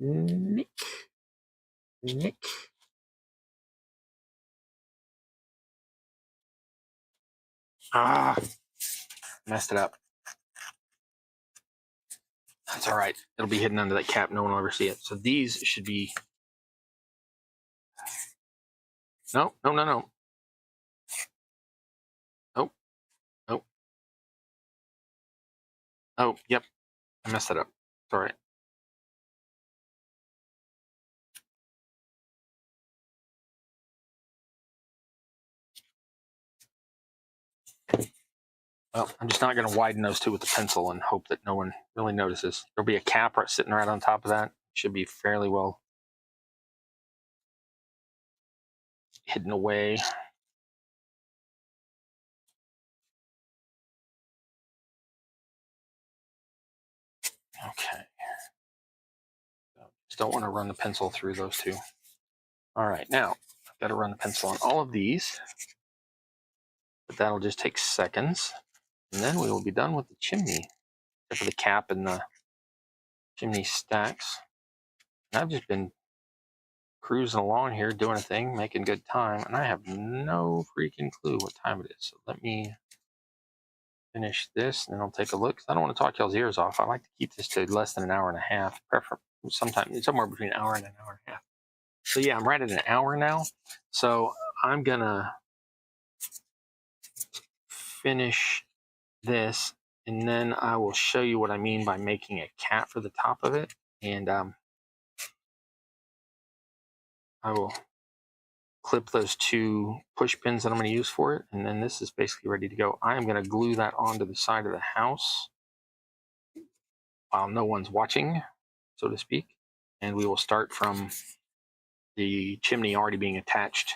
Nick. Ah, messed it up. That's all right. It'll be hidden under that cap. No one will ever see it. So these should be. No. Nope. Oh, yep. I messed it up. It's all right. Well, I'm just not going to widen those two with the pencil and hope that no one really notices. There'll be a cap sitting right on top of that. Should be fairly well hidden away. Okay. Just don't want to run the pencil through those two. All right, now I've got to run the pencil on all of these, but that'll just take seconds. And then we will be done with the chimney, except for the cap and the chimney stacks. And I've just been cruising along here, doing a thing, making good time, and I have no freaking clue what time it is. So let me finish this, and then I'll take a look. I don't want to talk y'all's ears off. I like to keep this to less than an hour and a half, preferably sometimes somewhere between an hour and an hour and a half. So yeah, I'm right at an hour now. So I'm gonna finish this, and then I will show you what I mean by making a cat for the top of it. And I will clip those two push pins that I'm going to use for it, and then this is basically ready to go. I am going to glue that onto the side of the house while no one's watching, so to speak, and we will start from the chimney already being attached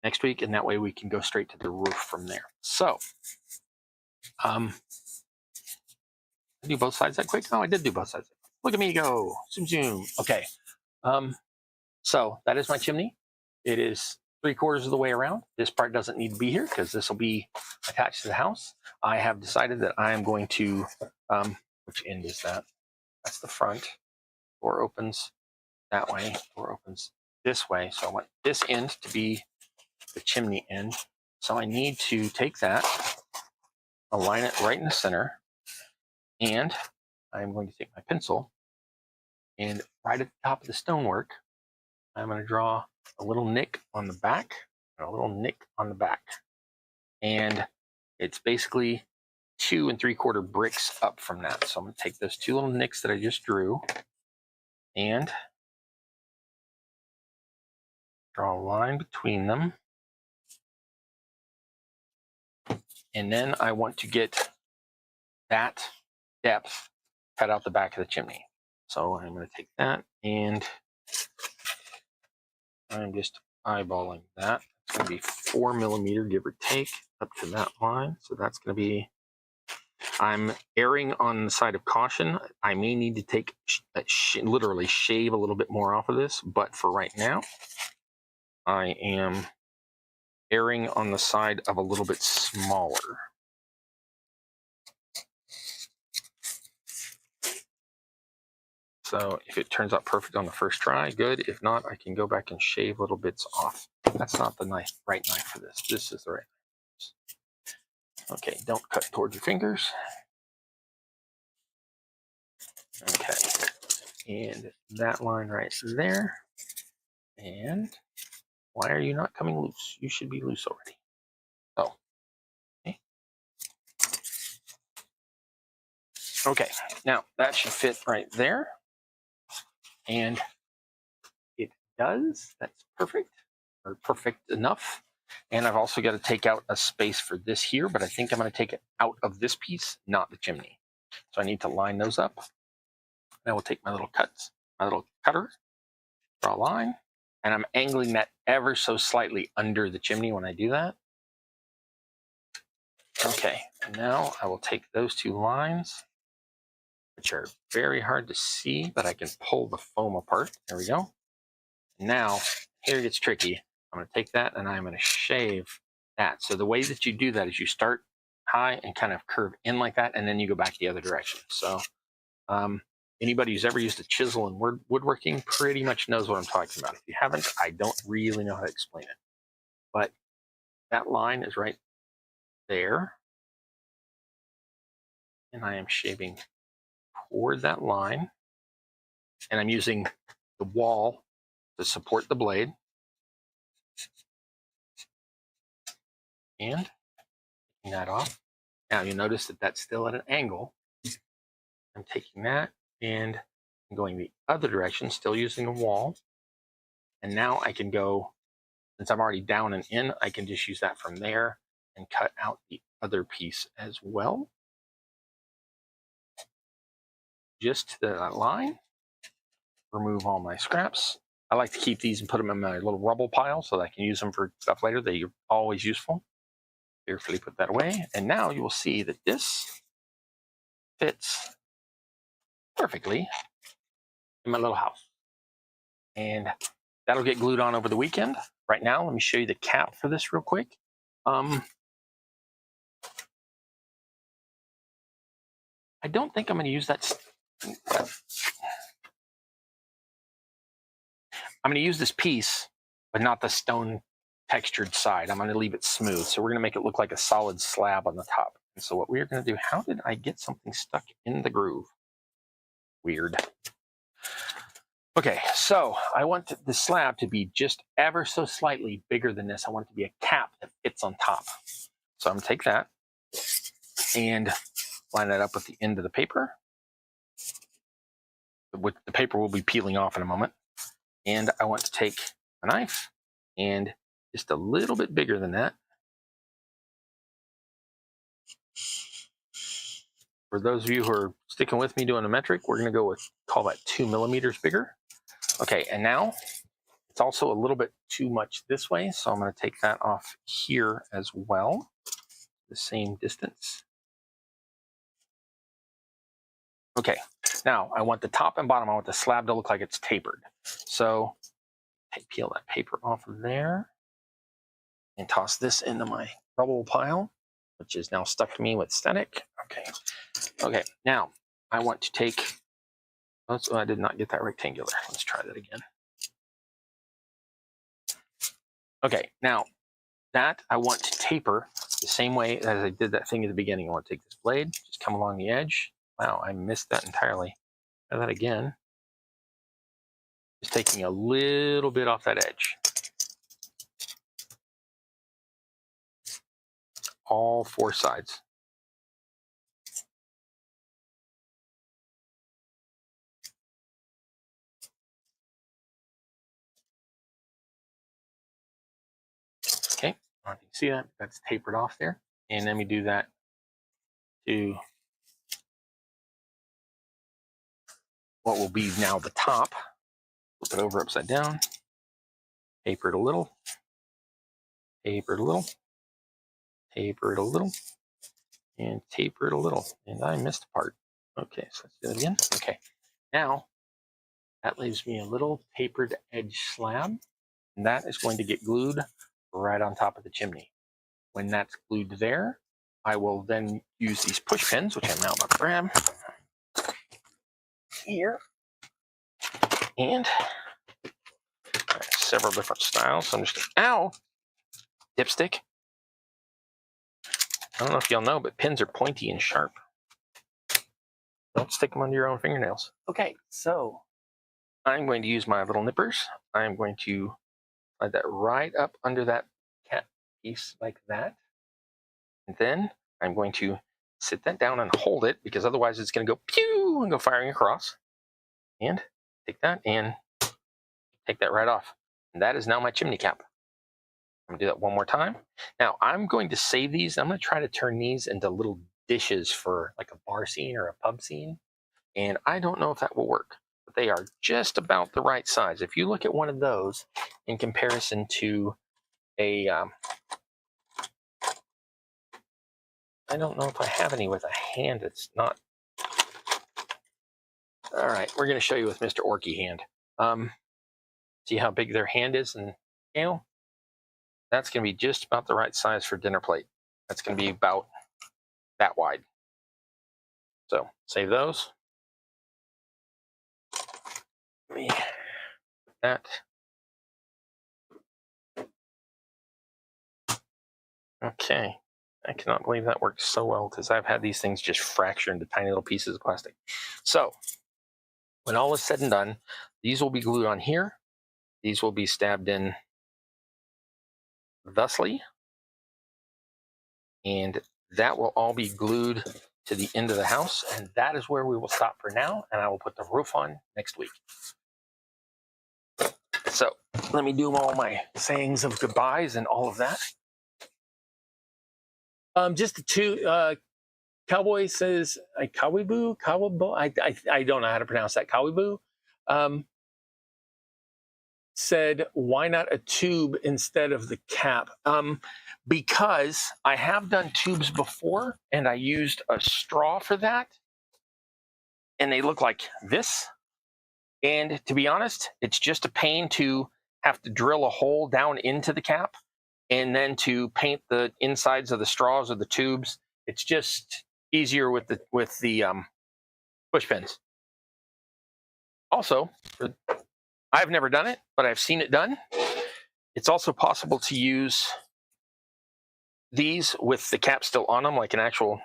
next week, and that way we can go straight to the roof from there. So I do both sides that quick. Oh, I did do both sides. Look at me go. Zoom zoom. Okay. So that is my chimney. It is 3/4 of the way around. This part doesn't need to be here because this will be attached to the house. I have decided that I am going to, which end is that? That's the front. Door opens that way. Door opens this way. So I want this end to be the chimney end. So I need to take that, align it right in the center, and I'm going to take my pencil and right at the top of the stonework, I'm going to draw a little nick on the back and a little nick on the back. And it's basically 2 3/4 bricks up from that. So I'm going to take those two little nicks that I just drew and draw a line between them. And then I want to get that depth cut out the back of the chimney. So I'm going to take that and I'm just eyeballing that. It's going to be 4 millimeter, give or take, up to that line. So that's going to be, I'm erring on the side of caution. I may need to take, literally shave a little bit more off of this, but for right now, I am erring on the side of a little bit smaller. So if it turns out perfect on the first try, good. If not, I can go back and shave little bits off. That's not the right knife for this. This is the right knife. Okay, don't cut towards your fingers. Okay, and that line right there. And why are you not coming loose? You should be loose already. Oh, okay. Okay, now that should fit right there. And it does. That's perfect, or perfect enough. And I've also got to take out a space for this here, but I think I'm going to take it out of this piece, not the chimney. So I need to line those up. And I will take my little cuts, my little cutter, draw a line, and I'm angling that ever so slightly under the chimney when I do that. Okay, and now I will take those two lines, which are very hard to see, but I can pull the foam apart. There we go. Now, here it gets tricky. I'm going to take that and I'm going to shave that. So the way that you do that is you start high and kind of curve in like that, and then you go back the other direction. So anybody who's ever used a chisel in woodworking pretty much knows what I'm talking about. If you haven't, I don't really know how to explain it. But that line is right there. And I am shaving toward that line. And I'm using the wall to support the blade. And taking that off. Now you notice that that's still at an angle. I'm taking that and I'm going the other direction, still using a wall. And now I can go, since I'm already down and in, I can just use that from there and cut out the other piece as well. Just to that line, remove all my scraps, I like to keep these and put them in my little rubble pile so that I can use them for stuff later. They're always useful. Carefully put that away. And now you will see that this fits perfectly in my little house. And that'll get glued on over the weekend. Right now, let me show you the cap for this real quick. I don't think I'm going to use that. I'm going to use this piece, but not the stone textured side. I'm going to leave it smooth. So we're going to make it look like a solid slab on the top. And so what we're going to do, how did I get something stuck in the groove? Weird. Okay, so I want the slab to be just ever so slightly bigger than this. I want it to be a cap that fits on top. So I'm going to take that and line that up with the end of the paper. The paper will be peeling off in a moment. And I want to take a knife and just a little bit bigger than that. For those of you who are sticking with me doing a metric, we're going to go with, call that 2 millimeters bigger. Okay, and now it's also a little bit too much this way, so I'm going to take that off here as well, the same distance. Okay, now I want the top and bottom, I want the slab to look like it's tapered. So peel that paper off of there and toss this into my rubble pile, which is now stuck to me with static. Okay, now I want to take, oh, I did not get that rectangular. Let's try that again. Okay, now that I want to taper the same way as I did that thing at the beginning. I want to take this blade, just come along the edge. Wow, I missed that entirely. Try that again. Just taking a little bit off that edge. All 4 sides. Okay, I don't know if you can see that. That's tapered off there. And then we do that to what will be now the top. Flip it over upside down. Taper it a little. Taper it a little. Taper it a little. And taper it a little. And I missed a part. Okay, so let's do it again. Okay, now that leaves me a little tapered edge slab. And that is going to get glued right on top of the chimney. When that's glued there, I will then use these push pins, which I'm now about to grab here. And several different styles. So I'm just, ow, dipstick. I don't know if y'all know, but pins are pointy and sharp. Don't stick them under your own fingernails. Okay, so I'm going to use my little nippers. I'm going to slide that right up under that cat piece like that. And then I'm going to sit that down and hold it, because otherwise it's going to go pew and go firing across. And take that and take that right off. And that is now my chimney cap. I'm going to do that one more time. Now I'm going to save these. I'm going to try to turn these into little dishes for like a bar scene or a pub scene. And I don't know if that will work, but they are just about the right size. If you look at one of those in comparison to a, I don't know if I have any with a hand. It's not. All right, we're going to show you with Mr. Orky hand. See how big their hand is and scale? That's going to be just about the right size for dinner plate. That's going to be about that wide. So save those. Let me put that. Okay. I cannot believe that works so well, because I've had these things just fracture into tiny little pieces of plastic. So when all is said and done, these will be glued on here. These will be stabbed in thusly. And that will all be glued to the end of the house. And that is where we will stop for now. And I will put the roof on next week. So let me do all my sayings of goodbyes and all of that. Just the two. Cowboy says Kawibu. I don't know how to pronounce that. Kawibu. said, why not a tube instead of the cap? Because I have done tubes before, and I used a straw for that, and they look like this. And to be honest, it's just a pain to have to drill a hole down into the cap and then to paint the insides of the straws or the tubes. It's just easier with the push pins. Also, I've never done it, but I've seen it done. It's also possible to use these with the cap still on them, like an actual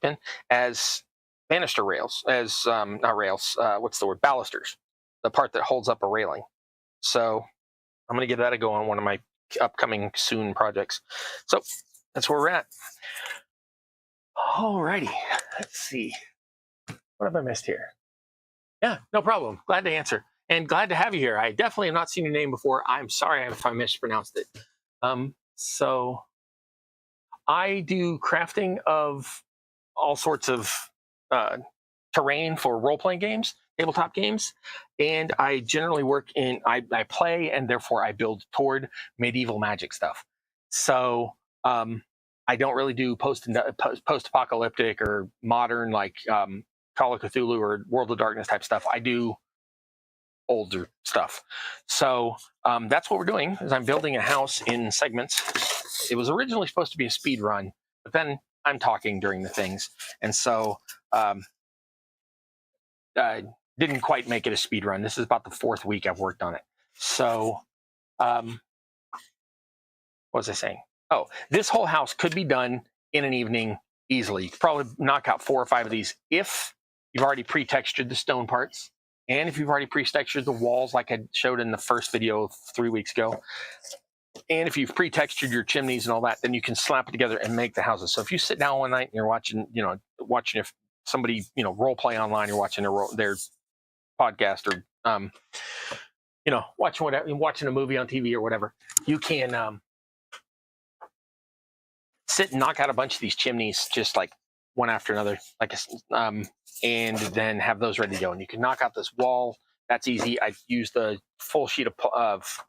pin, as banister rails, as not rails, what's the word? Balusters, the part that holds up a railing. So I'm going to give that a go on one of my upcoming soon projects. So that's where we're at. Alrighty, let's see. What have I missed here? Yeah, no problem. Glad to answer. And glad to have you here. I definitely have not seen your name before. I'm sorry if I mispronounced it. So I do crafting of all sorts of terrain for role-playing games, tabletop games, and I generally work in, I play and therefore I build toward medieval magic stuff. So I don't really do post-apocalyptic or modern like Call of Cthulhu or World of Darkness type stuff. I do older stuff. So that's what we're doing, is I'm building a house in segments. It was originally supposed to be a speed run, but then I'm talking during the things. And so didn't quite make it a speed run. This is about the 4th week I've worked on it. So what was I saying? Oh, this whole house could be done in an evening easily. You could probably knock out 4 or 5 of these if you've already pre-textured the stone parts. And if you've already pre-textured the walls like I showed in the first video 3 weeks ago, and if you've pre-textured your chimneys and all that, then you can slap it together and make the houses. So if you sit down one night and you're watching, if somebody, role play online, you're watching their podcast or, watching a movie on TV or whatever, you can sit and knock out a bunch of these chimneys just like one after another, and then have those ready to go. And you can knock out this wall. That's easy. I used the full sheet of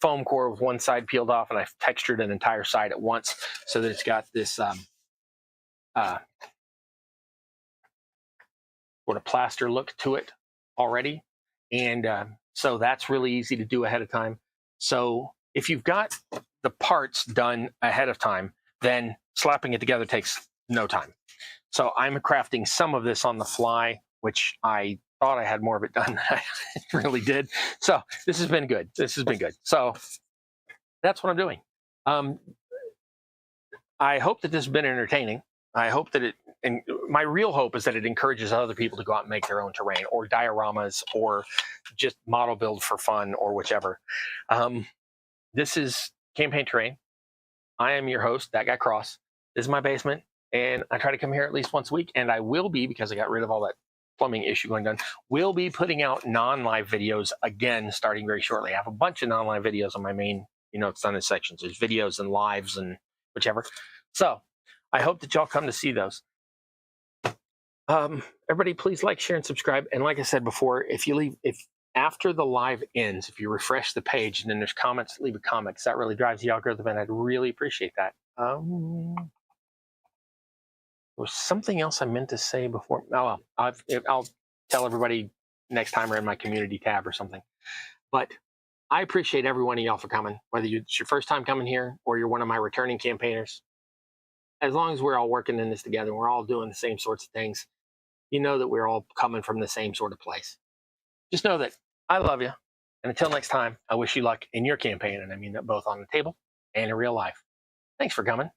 foam core with one side peeled off, and I've textured an entire side at once so that it's got this sort of plaster look to it already. And so that's really easy to do ahead of time. So if you've got the parts done ahead of time, then slapping it together takes no time. So I'm crafting some of this on the fly, which I thought I had more of it done than I really did. So this has been good. So that's what I'm doing. I hope that this has been entertaining. I hope that and my real hope is that it encourages other people to go out and make their own terrain or dioramas or just model build for fun or whichever. This is Campaign Terrain. I am your host, That Guy Cross. This is my basement, and I try to come here at least once a week, and I will be, because I got rid of all that plumbing issue going on, will be putting out non-live videos again starting very shortly. I have a bunch of non-live videos on my main, it's done in sections. There's videos and lives and whichever. So I hope that y'all come to see those. Everybody, please like, share, and subscribe. And like I said before, if after the live ends, if you refresh the page and then there's comments, leave a comment, because that really drives the algorithm, and I'd really appreciate that. There was something else I meant to say before. Oh, well, I'll tell everybody next time we're in my community tab or something. But I appreciate every one of y'all for coming, whether it's your first time coming here or you're one of my returning campaigners. As long as we're all working in this together, we're all doing the same sorts of things, you know that we're all coming from the same sort of place. Just know that I love you. And until next time, I wish you luck in your campaign. And I mean that both on the table and in real life. Thanks for coming.